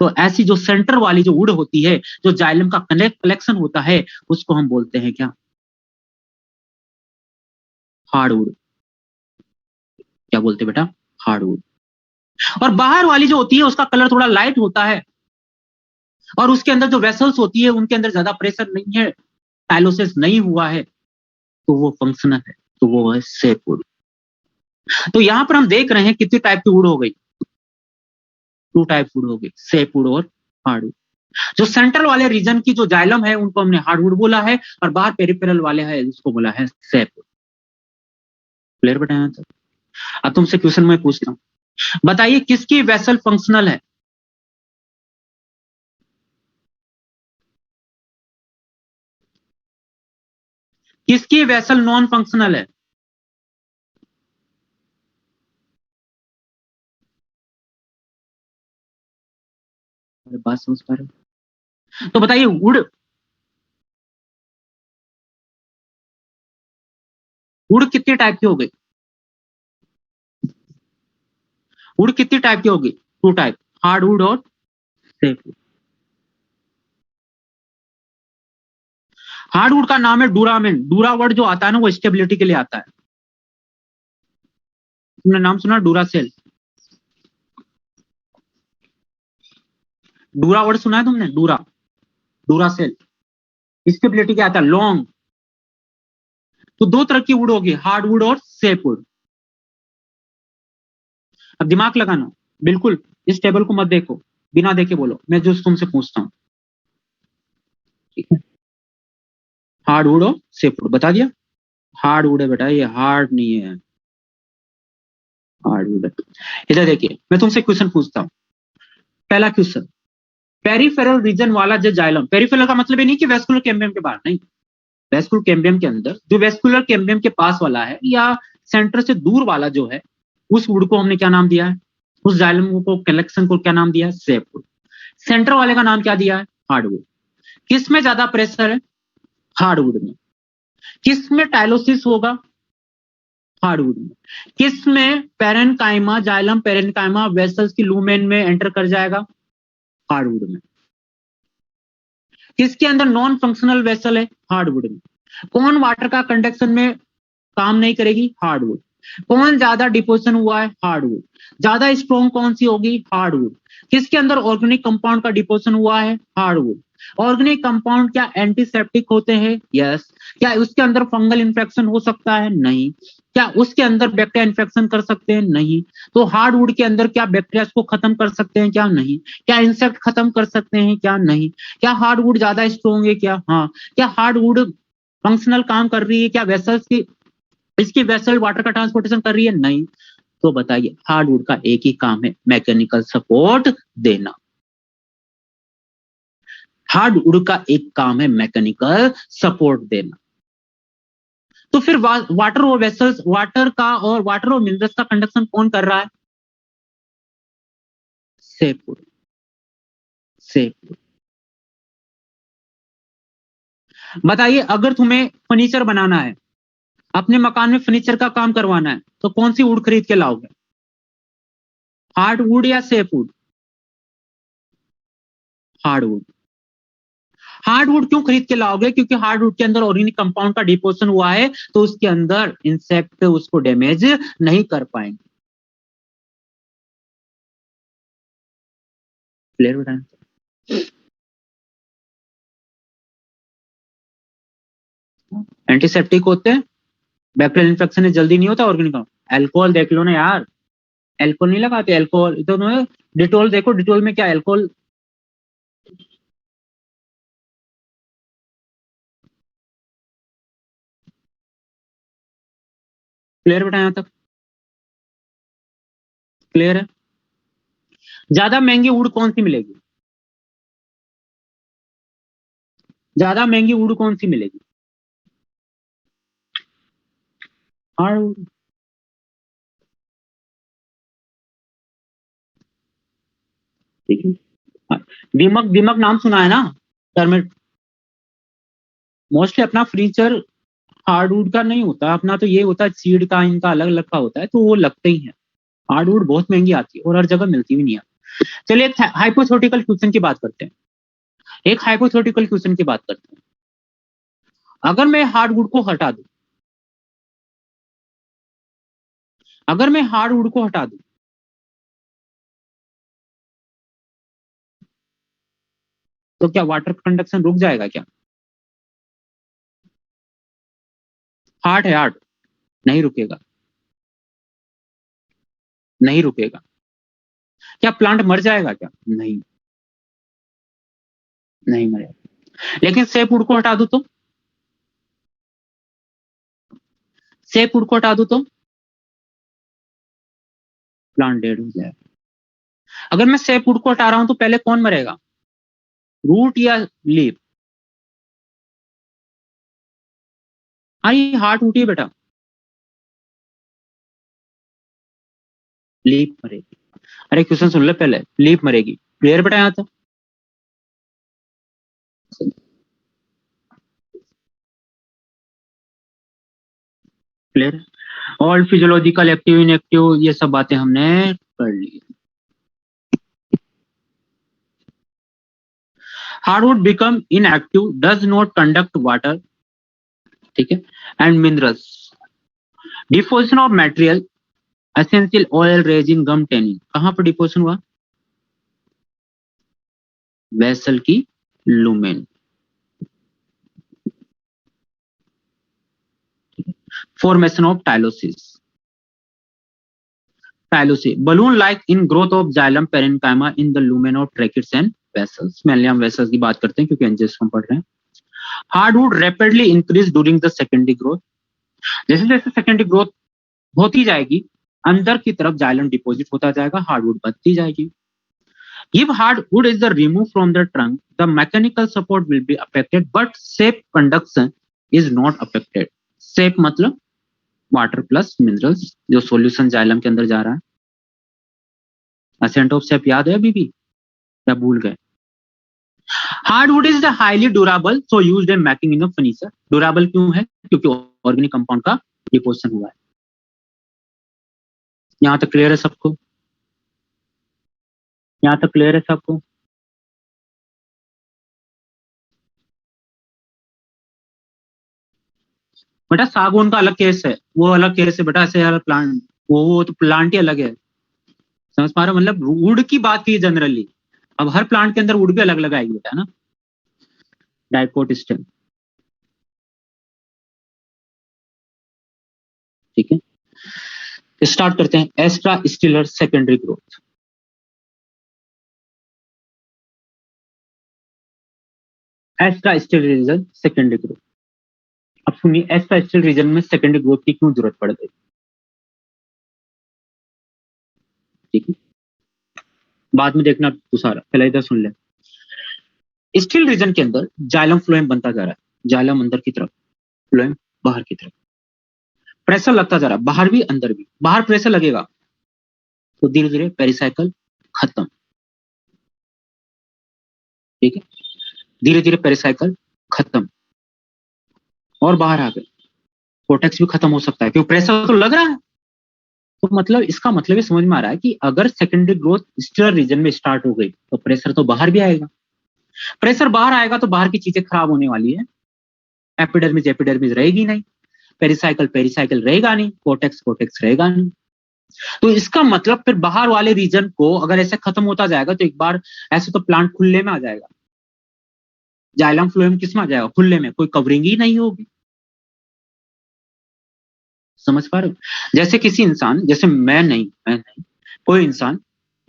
S1: तो ऐसी जो सेंटर वाली जो वुड होती है, जो जाइलम का कलेक्शन होता है, उसको हम बोलते हैं क्या, हार्डवुड। क्या बोलते हैं बेटा, हार्डवुड। और बाहर वाली जो होती है उसका कलर थोड़ा लाइट होता है और उसके अंदर जो वेसल्स होती है उनके अंदर ज्यादा प्रेशर नहीं है, टाइलोसिस नहीं हुआ है, तो वो फंक्शनल है, तो वो है सेप वुड। तो यहां पर हम देख रहे हैं कितनी टाइप की वुड हो गई, टू टाइप वुड हो गई, सेप वुड और हार्डवुड। जो सेंट्रल वाले रीजन की जो जाइलम है उनको हमने हार्डवुड बोला है और बाहर पेरिफेरल वाले है उसको बोला है सेप वुड। क्लियर बताया था। अब तुमसे क्वेश्चन मैं पूछता हूं, बताइए किसकी वेसल फंक्शनल है, किसकी वेसल नॉन फंक्शनल है। बात समझ पा रहे हो, तो बताइए वुड, वुड कितनी टाइप की हो गई, वुड कितनी टाइप की होगी, टू टाइप, हार्डवुड और सेपवुड। हार्डवुड का नाम है डूरामेन, डूरा वर्ड जो आता है ना वो स्टेबिलिटी के लिए आता है। तुमने नाम सुना डूरासेल, डूरा वर्ड सुना है तुमने, डूरा, डूरासेल स्टेबिलिटी क्या आता है, लॉन्ग। तो दो तरह की वुड होगी, हार्डवुड और सेपवुड। अब दिमाग लगाना, बिल्कुल इस टेबल को मत देखो, बिना देखे बोलो, मैं जो तुमसे पूछता हूँ, ठीक है। हार्डवुड और सेफ्टवुड बता दिया। हार्डवुड है बेटा, ये हार्ड नहीं है, हार्डवुड है। इधर देखिए, मैं तुमसे क्वेश्चन पूछता हूँ। पहला क्वेश्चन, पेरिफेरल रीजन वाला जो जाइलम, पेरिफेरल का मतलब ये नहीं कि वेस्कुलर कैम्बियम के बाहर, नहीं, वेस्कुलर कैम्बियम के अंदर, जो वेस्कुलर कैम्बियम के पास वाला है या सेंटर से दूर वाला जो है, उस वुड को हमने क्या नाम दिया है, उस जाइलम को, कलेक्शन को क्या नाम दिया है, सेफ्टवुड। सेंटर वाले का नाम क्या दिया है, हार्डवुड। किस में ज्यादा प्रेशर है, हार्डवुड में। किस में टाइलोसिस होगा, हार्डवुड में। किस में पेरेनकाइमा, जाइलम पेरेनकाइमा वेसल्स की लूमेन में एंटर कर जाएगा, हार्डवुड में। किसके अंदर नॉन फंक्शनल वेसल है, हार्डवुड में। कौन वाटर का कंडक्शन में काम नहीं करेगी, हार्डवुड। कौन ज्यादा डिपोजिशन हुआ है, हार्डवुड। ज्यादा स्ट्रॉन्ग कौन सी होगी, हार्डवुड। किसके अंदर ऑर्गेनिक कंपाउंड का डिपोजिशन हुआ है, हार्डवुड। ऑर्गेनिक कंपाउंड क्या एंटीसेप्टिक होते हैं, यस। क्या उसके अंदर फंगल इन्फेक्शन हो सकता है, नहीं। क्या उसके अंदर बैक्टीरिया इन्फेक्शन कर सकते हैं, नहीं। तो हार्डवुड के अंदर क्या बैक्टीरिया को खत्म कर सकते हैं, क्या, नहीं। क्या इंसेक्ट खत्म कर सकते हैं, क्या, नहीं। क्या हार्डवुड ज्यादा स्ट्रॉन्ग है, क्या, हाँ। क्या हार्डवुड फंक्शनल काम कर रही है, क्या वेसल्स की, इसकी वेसल वाटर का ट्रांसपोर्टेशन कर रही है, नहीं। तो बताइए, हार्डवुड का एक ही काम है, मैकेनिकल सपोर्ट देना। हार्डवुड का एक काम है, मैकेनिकल सपोर्ट देना। तो फिर वाटर और वेसल्स, वाटर का और वाटर और मिनरल्स का कंडक्शन कौन कर रहा है, सेफ्टवुड, सेफ्टवुड। बताइए, अगर तुम्हें फर्नीचर बनाना है, अपने मकान में फर्नीचर का काम करवाना है, तो कौन सी वुड खरीद के लाओगे, हार्डवुड या सेफ्टवुड, हार्डवुड। हार्डवुड क्यों खरीद के लाओगे, क्योंकि हार्डवुड के अंदर ऑर्गेनिक कंपाउंड का डिपोजिशन हुआ है, तो उसके अंदर इंसेक्ट उसको डैमेज नहीं कर पाएंगे। क्लियर बताएं। एंटीसेप्टिक होते हैं, बैक्टीरियल इन्फेक्शन जल्दी नहीं होता, ऑर्गेनिक। एल्कोहल देख लो ना यार, एल्कोहल नहीं लगाते, एल्कोहल तो डिटोल देखो, डिटोल में क्या एल्कोहल, क्लियर बेटा, यहां तक क्लियर है। ज्यादा महंगी वुड कौन सी मिलेगी, ज्यादा महंगी वुड कौन सी मिलेगी, हार्डवुड। ठीक है। हाँ, दीमक, दीमक नाम सुना है ना, टर्मेट। मोस्टली अपना फर्नीचर हार्डवुड का नहीं होता, अपना तो ये होता है सीड का, इनका अलग अलग का होता है, तो वो लगते ही है। हार्डवुड बहुत महंगी आती है और हर जगह मिलती भी नहीं है। चलिए एक हाइपोथेटिकल क्वेश्चन की बात करते हैं, एक हाइपोथेटिकल क्वेश्चन की बात करते हैं। अगर मैं हार्डवुड को हटा दूं, अगर मैं हार्डवुड को हटा दूं, तो क्या वाटर कंडक्शन रुक जाएगा क्या, हार्ड है, हार्ड, नहीं रुकेगा, नहीं रुकेगा। क्या प्लांट मर जाएगा क्या, नहीं, नहीं मरेगा। लेकिन सेफ वुड को हटा दूं तो, सेफ वुड को हटा दूं तो प्लांट डेड हो जाएगा। अगर मैं सेफ वुड को हटा रहा हूं तो पहले कौन मरेगा, रूट या लीफ, हाँ ये हार्ट वुड ही है बेटा, लीफ मरेगी। अरे क्वेश्चन सुन ले पहले, लीफ मरेगी, क्लियर बेटा यहाँ तक, clear. All physiological active inactive ये सब बातें हमने कर ली। Hardwood become inactive, does not conduct water, ठीक है, and minerals, deposition of material, essential oil, resin, gum, tannin, कहां पर डिपोजिशन हुआ, वेसल की लुमेन। फॉर्मेशन ऑफ टाइलोसिस, पहलू से balloon like in growth of xylem parenchyma in the lumen of tracheids and vessels. Mainly हम वेसल्स की बात करते हैं क्योंकि एंजियोस्पर्म हम पढ़ रहे हैं। Hardwood rapidly increase during the secondary growth. जैसे जैसे सेकेंडरी ग्रोथ होती जाएगी अंदर की तरफ जाइलम डिपॉजिट होता जाएगा, हार्डवुड बढ़ती जाएगी। If hardwood is the removed from the trunk, the mechanical support will be affected, but shape conduction is not affected. Shape मतलब वाटर प्लस मिनरल्स जो सॉल्यूशन जाइलम के अंदर जा रहा है। असेंट ऑफ शेप याद है अभी भी या भूल गए? Hardwood is the highly durable so used in making in furniture. Durable क्यों है? क्योंकि ऑर्गेनिक कंपाउंड का डिपोजिशन हुआ है। यहां तक क्लियर है सबको? यहां तक क्लियर है सबको? बेटा सागौन का अलग केस है, वो अलग केस है बेटा, ऐसे अलग प्लांट, वो तो प्लांट ही अलग है। समझ पा रहे हो? मतलब वुड की बात की जनरली, अब हर प्लांट के अंदर वुड भी अलग लगाएगी बेटा ना। डाइकोट स्टेम, ठीक है। स्टार्ट करते हैं। Extrastelar secondary growth. Extrastelar region secondary growth. अब सुनिए एस्ट्रा स्टिल रीजन में सेकेंडरी ग्रोथ की क्यों जरूरत पड़ गई, ठीक है। बाद में देखना तो सारा, पहले इधर सुन ले। स्टिल रीजन के अंदर जाइलम फ्लोएम बनता जा रहा है, जाइलम अंदर की तरफ, फ्लोएम बाहर की तरफ। प्रेशर लगता जा रहा है, बाहर भी अंदर भी। बाहर प्रेशर लगेगा तो धीरे धीरे पेरिसाइकिल खत्म, ठीक है। धीरे धीरे पेरिसाइकिल खत्म और बाहर आ गए। कोटेक्स भी खत्म हो सकता है क्योंकि प्रेशर तो लग रहा है। तो मतलब इसका मतलब ये समझ में आ रहा है कि अगर सेकेंडरी ग्रोथ स्टिलर रीजन में स्टार्ट हो गई तो प्रेशर तो बाहर भी आएगा। प्रेशर बाहर आएगा तो बाहर की चीजें खराब होने वाली है। एपिडर्मिस रहेगी नहीं, पेरिसाइकिल पेरिसाइकिल रहेगा नहीं, कोटेक्स कोटेक्स रहेगा नहीं। तो इसका मतलब फिर बाहर वाले रीजन को अगर ऐसे खत्म होता जाएगा तो एक बार ऐसे तो प्लांट खुले में आ जाएगा। जाइलम फ्लोएम किस में आ जाएगा? खुले में, कोई कवरिंग ही नहीं होगी। समझ पा रहे हो? जैसे किसी इंसान, जैसे मैं नहीं, कोई इंसान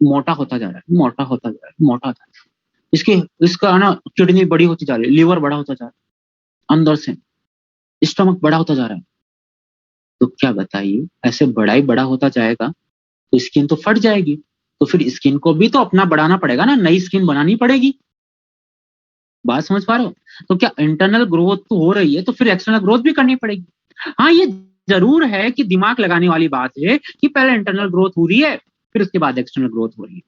S1: मोटा होता जा रहा है, मोटा होता जा रहा है, मोटा होता जा रहा है। इसकी इसका ना किडनी बड़ी होती जा रही है, लीवर बड़ा होता जा रहा है, अंदर से स्टमक बड़ा होता जा रहा है। तो क्या बताइए, ऐसे बड़ा ही बड़ा होता जाएगा तो स्किन तो फट जाएगी। तो फिर स्किन को भी तो अपना बढ़ाना पड़ेगा ना, नई स्किन बनानी पड़ेगी। बात समझ पा रहे हो? तो क्या इंटरनल ग्रोथ तो हो रही है तो फिर एक्सटर्नल ग्रोथ भी करनी पड़ेगी। हाँ ये जरूर है कि दिमाग लगाने वाली बात है कि पहले इंटरनल ग्रोथ हो रही है फिर उसके बाद एक्सटर्नल ग्रोथ हो रही है।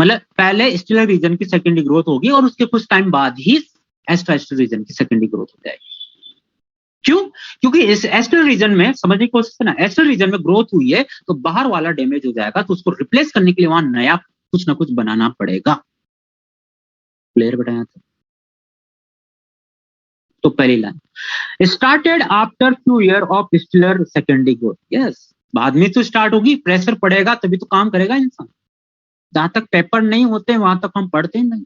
S1: मतलब पहले स्टिलर रीजन की सेकेंडरी ग्रोथ होगी और उसके कुछ टाइम बाद ही एस्ट्रा स्टिलर रीजन की सेकेंडरी ग्रोथ हो जाएगी। क्यों? क्योंकि इस एस्ट्रल रीजन में, समझने की कोशिश करना, एस्ट्रल रीजन में ग्रोथ हुई है तो बाहर वाला डैमेज हो जाएगा तो उसको रिप्लेस करने के लिए वहां नया कुछ ना कुछ बनाना पड़ेगा। क्लियर बताया था? तो पहली line started after few year of स्टिलर secondary growth. Yes, बाद में तो स्टार्ट होगी, प्रेशर पड़ेगा तभी तो काम करेगा इंसान। जहां तक पेपर नहीं होते वहां तक हम पढ़ते नहीं।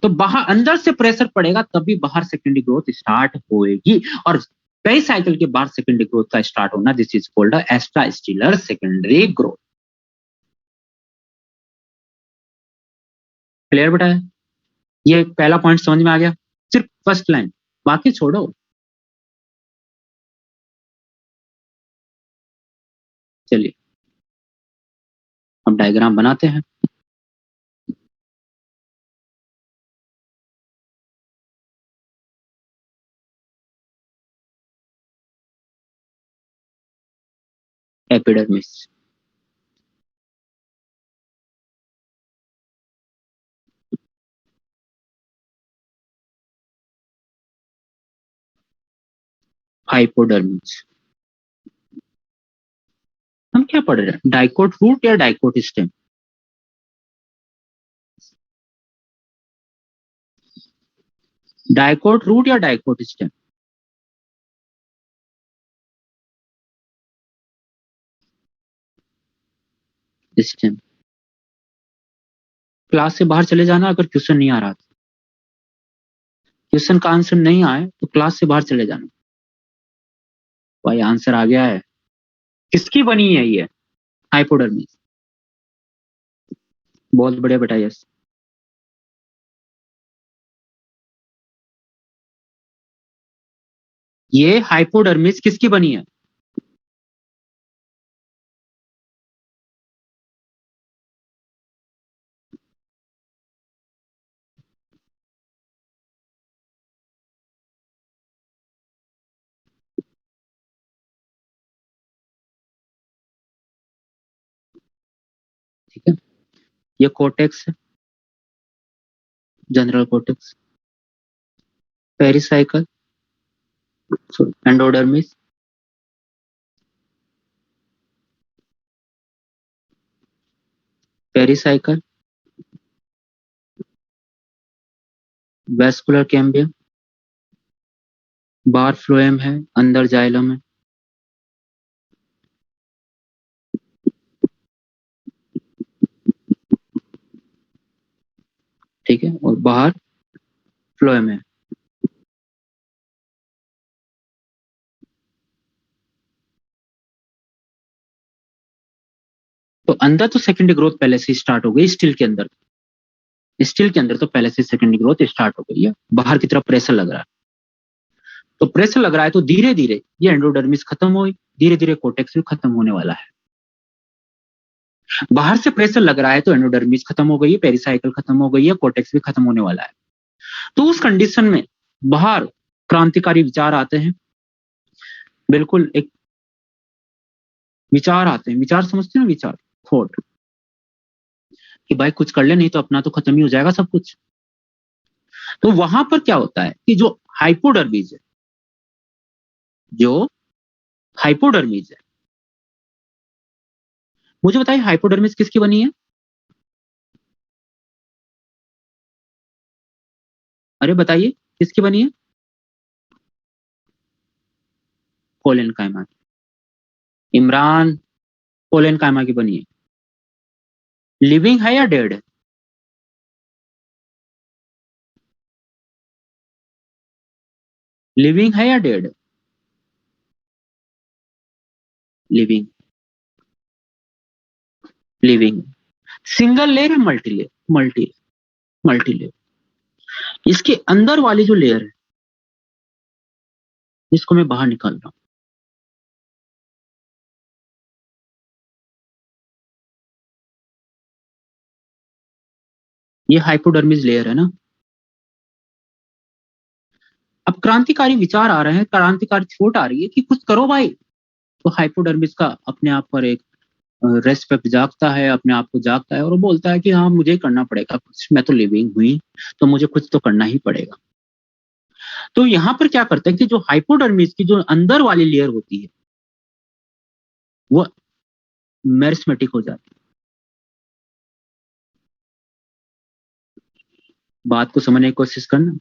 S1: तो बाहर अंदर से प्रेशर पड़ेगा तभी बाहर सेकेंडरी ग्रोथ स्टार्ट होएगी। और कई साइकिल के बाद सेकेंडरी ग्रोथ का स्टार्ट होना, this is called extrastelar secondary growth. Clear बेटा है? ये पहला पॉइंट समझ में आ गया? सिर्फ फर्स्ट लाइन, बाकी छोड़ो। चलिए अब डायग्राम बनाते हैं। Epidermis, hypodermis. हम क्या पढ़ रहे हैं, डाइकोट रूट या डाइकोट स्टेम? डाइकोट रूट या डाइकोट स्टेम? स्टेम। क्लास से बाहर चले जाना अगर क्वेश्चन नहीं आ रहा। क्वेश्चन का आंसर नहीं आए तो क्लास से बाहर चले जाना। भाई आंसर आ गया है किसकी बनी है ये हाइपोडर्मिस? बहुत बढ़िया बेटा, यस। ये हाइपोडर्मिस किसकी बनी है? ठीक है, ये कोर्टेक्स है, general cortex. Pericycle, endodermis, pericycle, vascular cambium, बाहर फ्लोएम है, अंदर जाइलम है। ठीक है, और बाहर फ्लोएम है। तो अंदर तो सेकेंडरी ग्रोथ पहले से स्टार्ट हो गई, स्टील के अंदर। स्टील के अंदर तो पहले से सेकेंडरी ग्रोथ स्टार्ट हो गई है, बाहर की तरफ प्रेशर लग रहा है। तो प्रेशर लग रहा है तो धीरे धीरे ये एंडोडर्मिस खत्म हुई, धीरे धीरे कोर्टेक्स भी खत्म होने वाला है। बाहर से प्रेशर लग रहा है तो एंडोडर्मिस खत्म हो गई है, पेरिसाइकल खत्म हो गई है, कोर्टेक्स भी खत्म होने वाला है। तो उस कंडीशन में बाहर क्रांतिकारी विचार आते हैं, बिल्कुल एक विचार आते हैं। विचार समझते हैं, विचार, थॉट, कि भाई कुछ कर ले, नहीं तो अपना तो खत्म ही हो जाएगा सब कुछ। तो वहां पर क्या होता है कि जो हाइपोडर्मिस है, जो हाइपोडर्मिस है, मुझे बताइए हाइपोडर्मिस किसकी बनी है? अरे बताइए किसकी बनी है? कोलेन कायमा। इमरान, कोलेन कायमा की बनी है। लिविंग है या डेड है? लिविंग है या dead? Living, living. Single layer है, multi layer? Multi, multi layer. इसके अंदर वाली जो लेयर है, इसको मैं बाहर निकाल रहा हूं। ये हाइपोडर्मिस लेयर है ना। अब क्रांतिकारी विचार आ रहे हैं, क्रांतिकारी थॉट आ रही है कि कुछ करो भाई। तो हाइपोडर्मिस का अपने आप पर एक रेस्पेक्ट जागता है, अपने आप को जागता है, और वो बोलता है कि हाँ मुझे करना पड़ेगा कुछ, मैं तो लिविंग हुई, तो मुझे कुछ तो करना ही पड़ेगा। तो यहाँ पर क्या करते हैं कि जो हाइपोडर्मिस की जो अंदर वाली लेयर होती है, वो मेरिस्मेटिक हो जाती है। बात को समझने की कोशिश करना।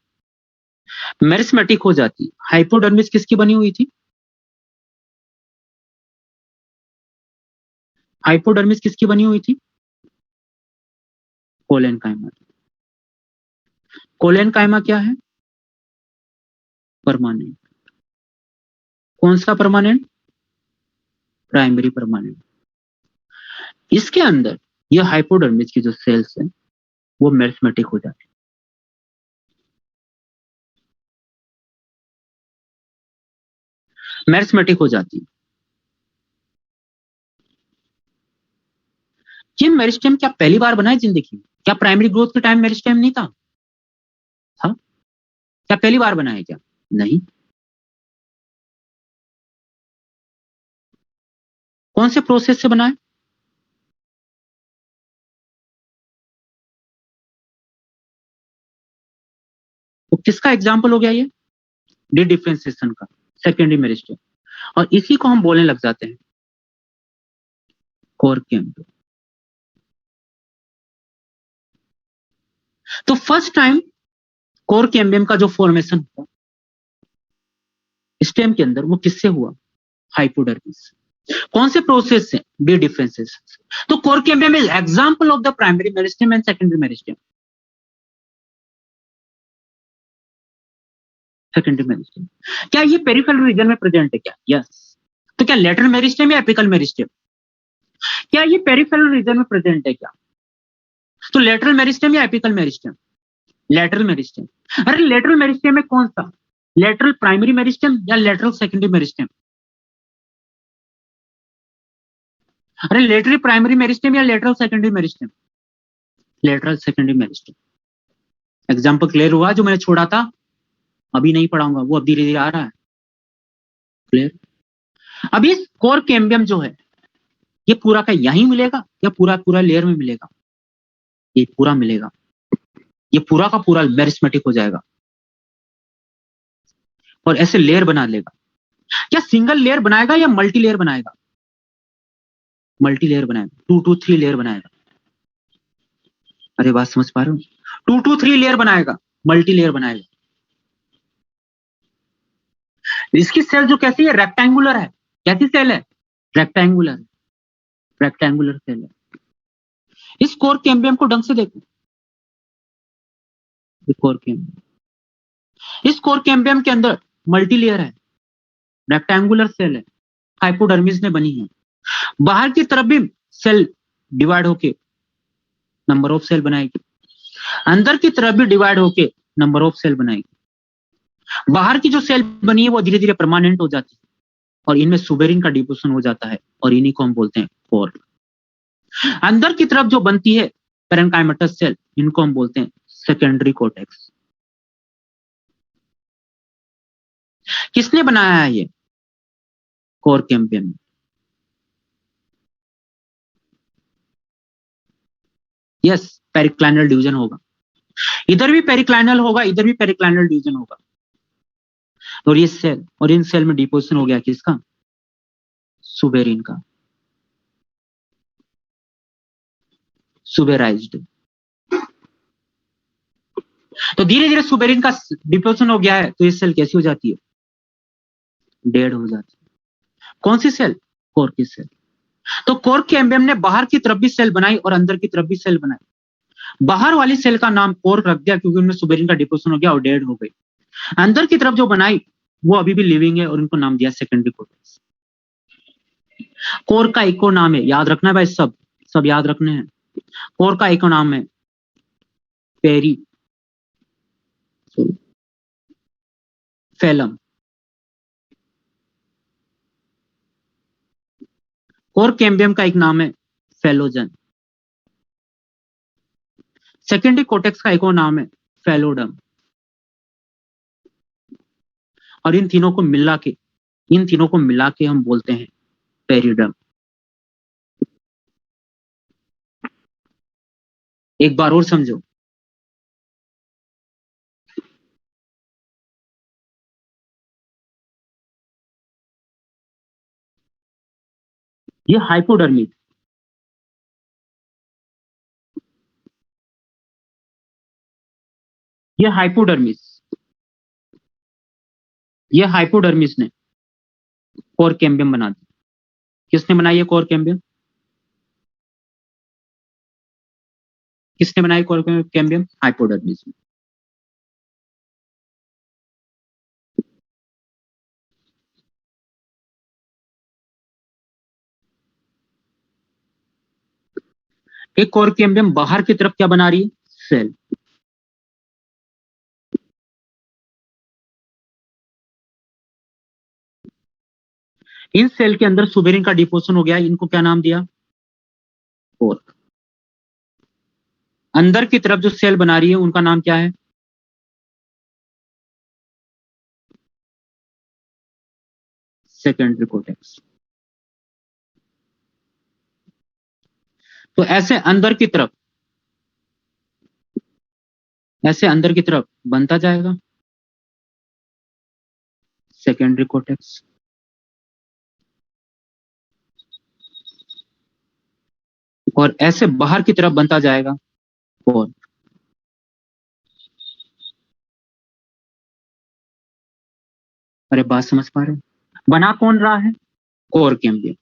S1: मेरिस्मेटिक हो जाती है। हाइपोडर्मिस किसकी बनी हुई थी? हाइपोडर्मिस किसकी बनी हुई थी? कोलेनकाइमा। कोलेनकाइमा क्या है? परमानेंट। कौन सा परमानेंट? Primary permanent. इसके अंदर ये हाइपोडर्मिस की जो सेल्स है वो मेरिस्मेटिक हो जाती है, मेरिस्मेटिक हो जाती है। ये मेरिस्टेम क्या पहली बार बना है जिंदगी में? क्या प्राइमरी ग्रोथ के टाइम मेरिस्टेम नहीं था? था। क्या पहली बार बना है क्या? नहीं। कौन से प्रोसेस से बना है? तो किसका एग्जाम्पल हो गया ये? डी डिफ्रेंसिएशन का, सेकेंडरी मेरिस्टेम। और इसी को हम बोलने लग जाते हैं कोर कैम्बियम। तो फर्स्ट टाइम कोर कैम्बियम का जो फॉर्मेशन हुआ स्टेम के अंदर, वो किससे हुआ? हाइपोडर्मिस। कौन से प्रोसेस से? Dedifferentiation. तो cork cambium is example of the primary meristem and secondary meristem. Secondary meristem. क्या ये पेरिफेरल रीजन में प्रेजेंट है क्या? यस। तो क्या लेटरल मेरिस्टेम या एपिकल मेरिस्टेम? क्या ये पेरिफेरल रीजन में प्रेजेंट है क्या? तो लेटरल मेरिस्टेम या एपिकल मेरिस्टेम? Lateral meristem. अरे लेटरल मेरिस्टेम में कौन सा? लेटरल प्राइमरी मेरिस्टेम या लेटरल सेकेंडरी मेरिस्टेम? अरे लेटरल प्राइमरी मेरिस्टेम या lateral secondary meristem? Lateral secondary meristem. Example clear हुआ? जो मैंने छोड़ा था अभी नहीं पढ़ाऊंगा, वो अब धीरे धीरे आ रहा है। क्लियर? अभी कोर कैम्बियम जो है ये पूरा का यहीं मिलेगा या पूरा पूरा लेयर में मिलेगा? ये पूरा मिलेगा, ये पूरा का पूरा मेरिस्मेटिक हो जाएगा और ऐसे लेयर बना लेगा। क्या सिंगल लेयर बनाएगा या मल्टी लेयर बनाएगा? मल्टी लेयर बनाएगा, 2 to 3 लेयर बनाएगा। अरे बात समझ पा रहे हो? 2 to 3 लेयर बनाएगा, मल्टी लेयर बनाएगा। इसकी सेल जो कैसी है? रेक्टेंगुलर है। कैसी सेल है? रेक्टेंगुलर। रेक्टेंगुलर सेल है। इस कोर कैम्बियम को ढंग से देखो। कोर कैम्बियम, इस कोर कैम्बियम के अंदर मल्टी लेयर है, रेक्टेंगुलर सेल है, हाइपोडर्मिस ने बनी है। बाहर की तरफ भी सेल डिवाइड होके नंबर ऑफ सेल बनाएगी, अंदर की तरफ भी डिवाइड होके नंबर ऑफ सेल बनाएगी। बाहर की जो सेल बनी है वो धीरे धीरे परमानेंट हो जाती है और इनमें सुबेरिन का डिपोजिशन हो जाता है और इन्हीं को हम बोलते हैं कोर। अंदर की तरफ जो बनती है पेरेन्काइमेटस सेल, इनको हम बोलते हैं सेकेंडरी कोर्टेक्स। किसने बनाया है ये? Core cambium. Yes, periclinal division होगा। इधर भी पेरिक्लाइनल होगा, इधर भी पेरिक्लाइनल डिवीजन होगा। और ये सेल, और इन सेल में डिपोजिशन हो गया किसका? सुबेरिन का, सुबेराइज्ड। तो धीरे धीरे सुबेरिन का डिपोजिशन हो गया है तो ये सेल कैसी हो जाती है? डेड हो जाती है। कौन सी सेल? कोर की सेल। तो कोर कैम्बियम ने बाहर की तरफ भी सेल बनाई और अंदर की तरफ भी सेल बनाई। बाहर वाली सेल का नाम कोर रख दिया क्योंकि उनमें सुबेरिन का डिपोजिशन हो गया और डेड हो गई। अंदर की तरफ जो बनाई वो अभी भी लिविंग है और उनको नाम दिया सेकेंडरी कोर्टेक्स। कोर का इको नाम है, याद रखना है भाई, सब याद रखने हैं। कोर का इको नाम है पेरी फेलम। कोर कैम्बियम का एक नाम है फेलोजन। सेकेंडरी कोर्टेक्स का एक और नाम है फेलोडम। और इन तीनों को मिला के हम बोलते हैं पेरिडम। एक बार और समझो, ये हाइपोडर्मिस, ये हाइपोडर्मिस, ये हाइपोडर्मिस ने कोर कैम्बियम बना दी। किसने बनाई है कोर कैम्बियम? किसने बनाई कोर कैम्बियम? हाइपोडर्मिस। एक कोर कैम्बियम बाहर की तरफ क्या बना रही है? सेल। इन सेल के अंदर सुबेरिन का डिपोजिशन हो गया, इनको क्या नाम दिया? कोर। अंदर की तरफ जो सेल बना रही है उनका नाम क्या है? Secondary cortex. तो ऐसे अंदर की तरफ बनता जाएगा सेकेंडरी कोर्टेक्स, और ऐसे बाहर की तरफ बनता जाएगा कोर। अरे बात समझ पा रहे हो? बना कौन रहा है? Core cambium.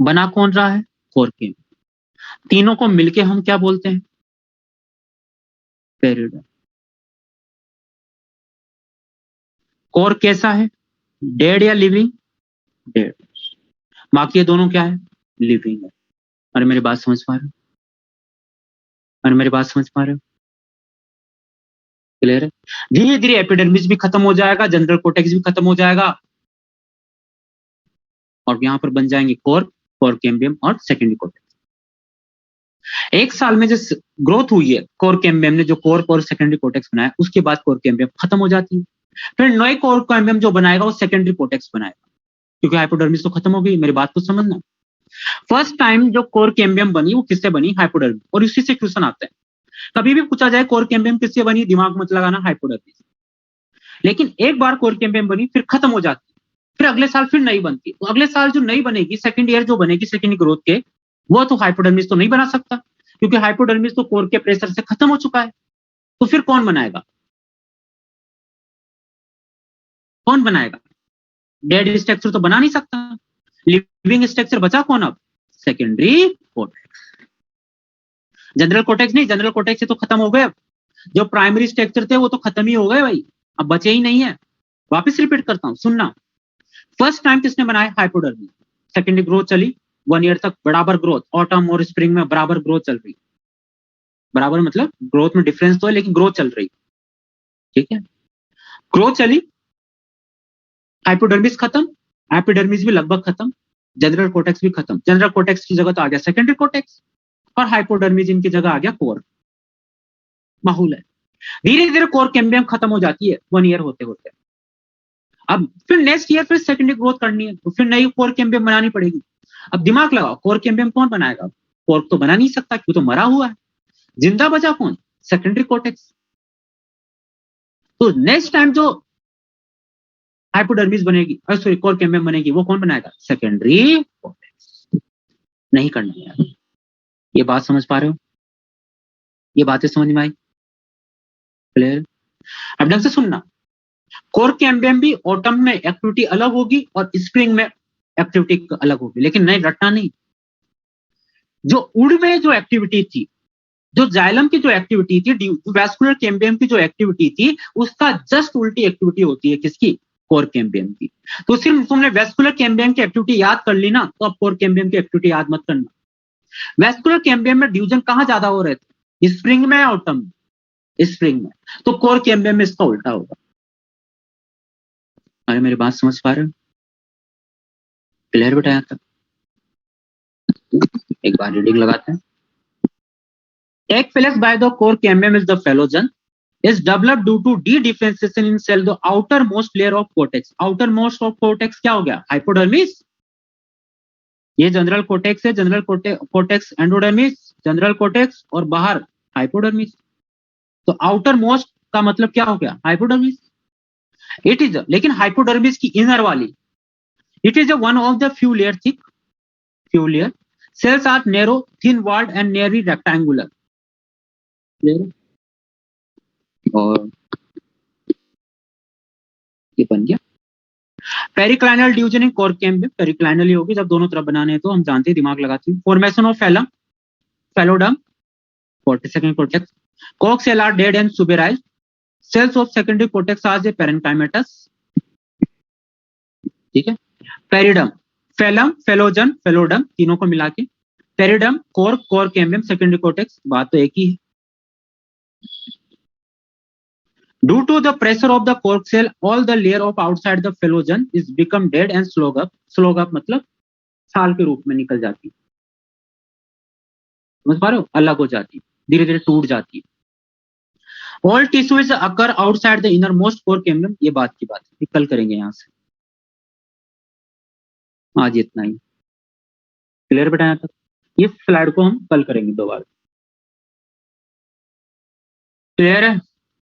S1: बना कौन रहा है? Core cambium. तीनों को मिलके हम क्या बोलते हैं? पेरिडम। कोर कैसा है? डेड या लिविंग? डेड। बाकी ये दोनों क्या है, लिविंग है। अरे मेरी बात समझ पा रहे हो, अरे मेरी बात समझ पा रहे हो, क्लियर है। धीरे धीरे एपिडर्मिस भी खत्म हो जाएगा, जनरल कोटेक्स भी खत्म हो जाएगा, और यहाँ पर बन जाएंगे कोर, कोर कैम्बियम और सेकेंडरी कोटेक्स। एक साल में जो ग्रोथ हुई है कोर कैम्बियम ने, जो कोर और सेकेंडरी कोटेक्स बनाया, उसके बाद कोर कैम्बियम खत्म हो जाती है। फिर नए कोर कैम्बियम जो बनाएगा वो सेकेंडरी कोटेक्स बनाएगा, क्योंकि हाइपोडर्मिस तो खत्म हो गई। मेरी बात को समझना, फर्स्ट टाइम जो कोर कैम्बियम बनी वो किससे बनी, हाइपोडर्मिस। और इसी से क्वेश्चन आता है, कभी भी पूछा जाए कोर कैम्बियम किससे बनी, दिमाग मत लगाना, हाइपोडर्मिस। लेकिन एक बार कोर कैम्बियम बनी फिर खत्म हो जाती है, फिर अगले साल फिर नई बनती है। तो अगले साल जो नई बनेगी, सेकंड ईयर जो बनेगी सेकंड ग्रोथ के, वो तो हाइपोडर्मिस तो नहीं बना सकता, क्योंकि हाइपोडर्मिस तो कोर के प्रेशर से खत्म हो चुका है। तो फिर कौन बनाएगा, कौन बनाएगा, डेड स्ट्रक्चर तो बना नहीं सकता। लिविंग स्ट्रक्चर बचा कौन अब, सेकेंडरी कोटेक्स। जनरल कोटेक्स नहीं, जनरल कोटेक्स से तो खत्म हो गए। अब जो प्राइमरी स्ट्रक्चर थे वो तो खत्म ही हो गए भाई, अब बचे ही नहीं है। वापस रिपीट करता हूं, सुनना। फर्स्ट टाइम किसने बनाया, हाइपोडर्मिस। सेकेंडरी ग्रोथ चली 1 ईयर तक, बराबर ग्रोथ, ऑटम और स्प्रिंग में बराबर ग्रोथ चल रही। बराबर मतलब ग्रोथ में डिफरेंस तो है, लेकिन ग्रोथ चल रही, ठीक है। ग्रोथ चली, हाइपोडर्मिस खत्म, एपिडर्मिस भी लगभग खत्म, जनरल कोटेक्स भी खत्म। जनरल कोटेक्स की जगह तो आ गया सेकेंडरी कोटेक्स, और हाइपोडर्मिस इनकी जगह आ गया कोर। माहौल है। धीरे धीरे कोर कैम्बियम खत्म हो जाती है 1 ईयर होते होते। अब फिर नेक्स्ट ईयर फिर सेकेंडरी ग्रोथ करनी है, तो फिर नई कोर कैम्बियम बनानी पड़ेगी। अब दिमाग लगाओ, कोर कैम्बियम कौन बनाएगा, कोर तो बना नहीं सकता, क्यों, तो मरा हुआ है। जिंदा बचा कौन, सेकेंडरी कोटेक्स। तो नेक्स्ट टाइम जो हाइपोडर्मिस बनेगी, सॉरी कोर कैम्बियम बनेगी, वो कौन बनाएगा, सेकेंडरी कोटेक्स। नहीं करना है यार, ये बात समझ पा रहे हो, ये बातें समझ में आई, क्लियर। अब ढंग से सुनना, कोर कैम्बियम भी ऑटम में एक्टिविटी अलग होगी और स्प्रिंग में एक्टिविटी अलग होगी, लेकिन नहीं रटना नहीं। जो उड़ में जो एक्टिविटी थी, जो जाइलम की जो एक्टिविटी थी, वैस्कुलर कैम्बियम की जो एक्टिविटी थी, उसका जस्ट उल्टी एक्टिविटी होती है किसकी, कोर कैम्बियम की। तो सिर्फ तुमने वैस्कुलर कैम्बियम की एक्टिविटी याद कर ली ना, तो अब कोर कैम्बियम की एक्टिविटी याद मत करना। वैस्कुलर कैम्बियम में डिवीजन कहां ज्यादा हो रहे थे, स्प्रिंग में या ऑटम में, स्प्रिंग में। तो कोर कैम्बियम में इसका उल्टा होगा। अरे मेरी बात समझ पा रहे हो, क्लियर बेटा यहां तक। एक बार रीडिंग लगाते हैं। Egg flakes by the core cambium is the phallogen is developed due to de-differentiation in cell the outermost layer of cortex. Outermost of cortex क्या हो गया, हाइपोडर्मिस। ये जनरल कोटेक्स है, general cortex endodermis, general cortex, और बाहर हाइपोडर्मिस। तो आउटर मोस्ट का मतलब क्या हो गया, हाइपोडर्मिस। इट इज, लेकिन हाइपोडर्मिस की इनर वाली, it is one of the few layer thick, few layer cells are narrow, thin walled and nearly rectangular. और ये बन गया periclinal division in cork cambium. Periclinal ही होगी, जब दोनों तरफ बनाने हैं तो हम जानते हैं, दिमाग लगाते हैं। Formation of phellem, phelloderm, 42nd cortex, cox cell are dead and suberized. Cells of secondary cortex are the parenchymatous, ठीक है। पेरिडम, फैलम, फेलोजन, फेलोडम, तीनों को मिला के periderm, cork, cork cambium, secondary cortex, बात तो एक ही है। Due to the pressure of the cork cell, all the layer of outside the phellogen is become dead and slowed up. Slowed up मतलब छाल के रूप में निकल जाती है, समझ पा रहे हो, अलग हो जाती है, धीरे धीरे टूट जाती है। All tissues occur outside the innermost core cambium, ये बात की बात है, कल करेंगे यहाँ से। आज इतना ही, क्लियर बेटा यहाँ तक। ये स्लाइड को हम कल करेंगे दोबारा, क्लियर है।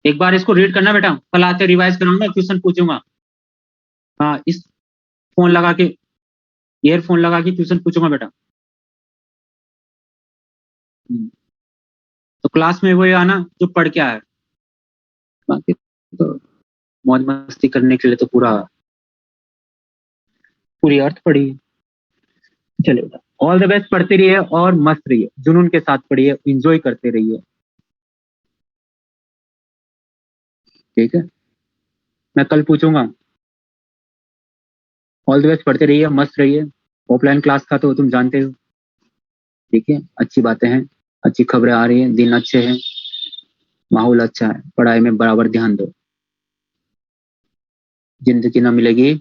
S1: एक बार इसको रीड करना बेटा, कल आते रिवाइज कराऊंगा, क्वेश्चन पूछूंगा। हाँ, इस फोन लगा के, ईयरफोन लगा के क्वेश्चन पूछूंगा बेटा। तो क्लास में वही आना जो पढ़ के आया, बाकी तो मौज मस्ती करने के लिए तो पूरी अर्थ पढ़ी है। चलिए बेटा, ऑल द बेस्ट, पढ़ते रहिए और मस्त रहिए, जुनून के साथ पढ़िए, एंजॉय करते रहिए, ठीक है। मैं कल पूछूंगा। ऑल द बेस्ट, पढ़ते रहिए, मस्त रहिए। ऑफलाइन क्लास था तो तुम जानते हो, ठीक है। अच्छी बातें हैं, अच्छी खबरें आ रही हैं, दिन अच्छे हैं, माहौल अच्छा है, पढ़ाई में बराबर ध्यान दो। जिंदगी ना मिलेगी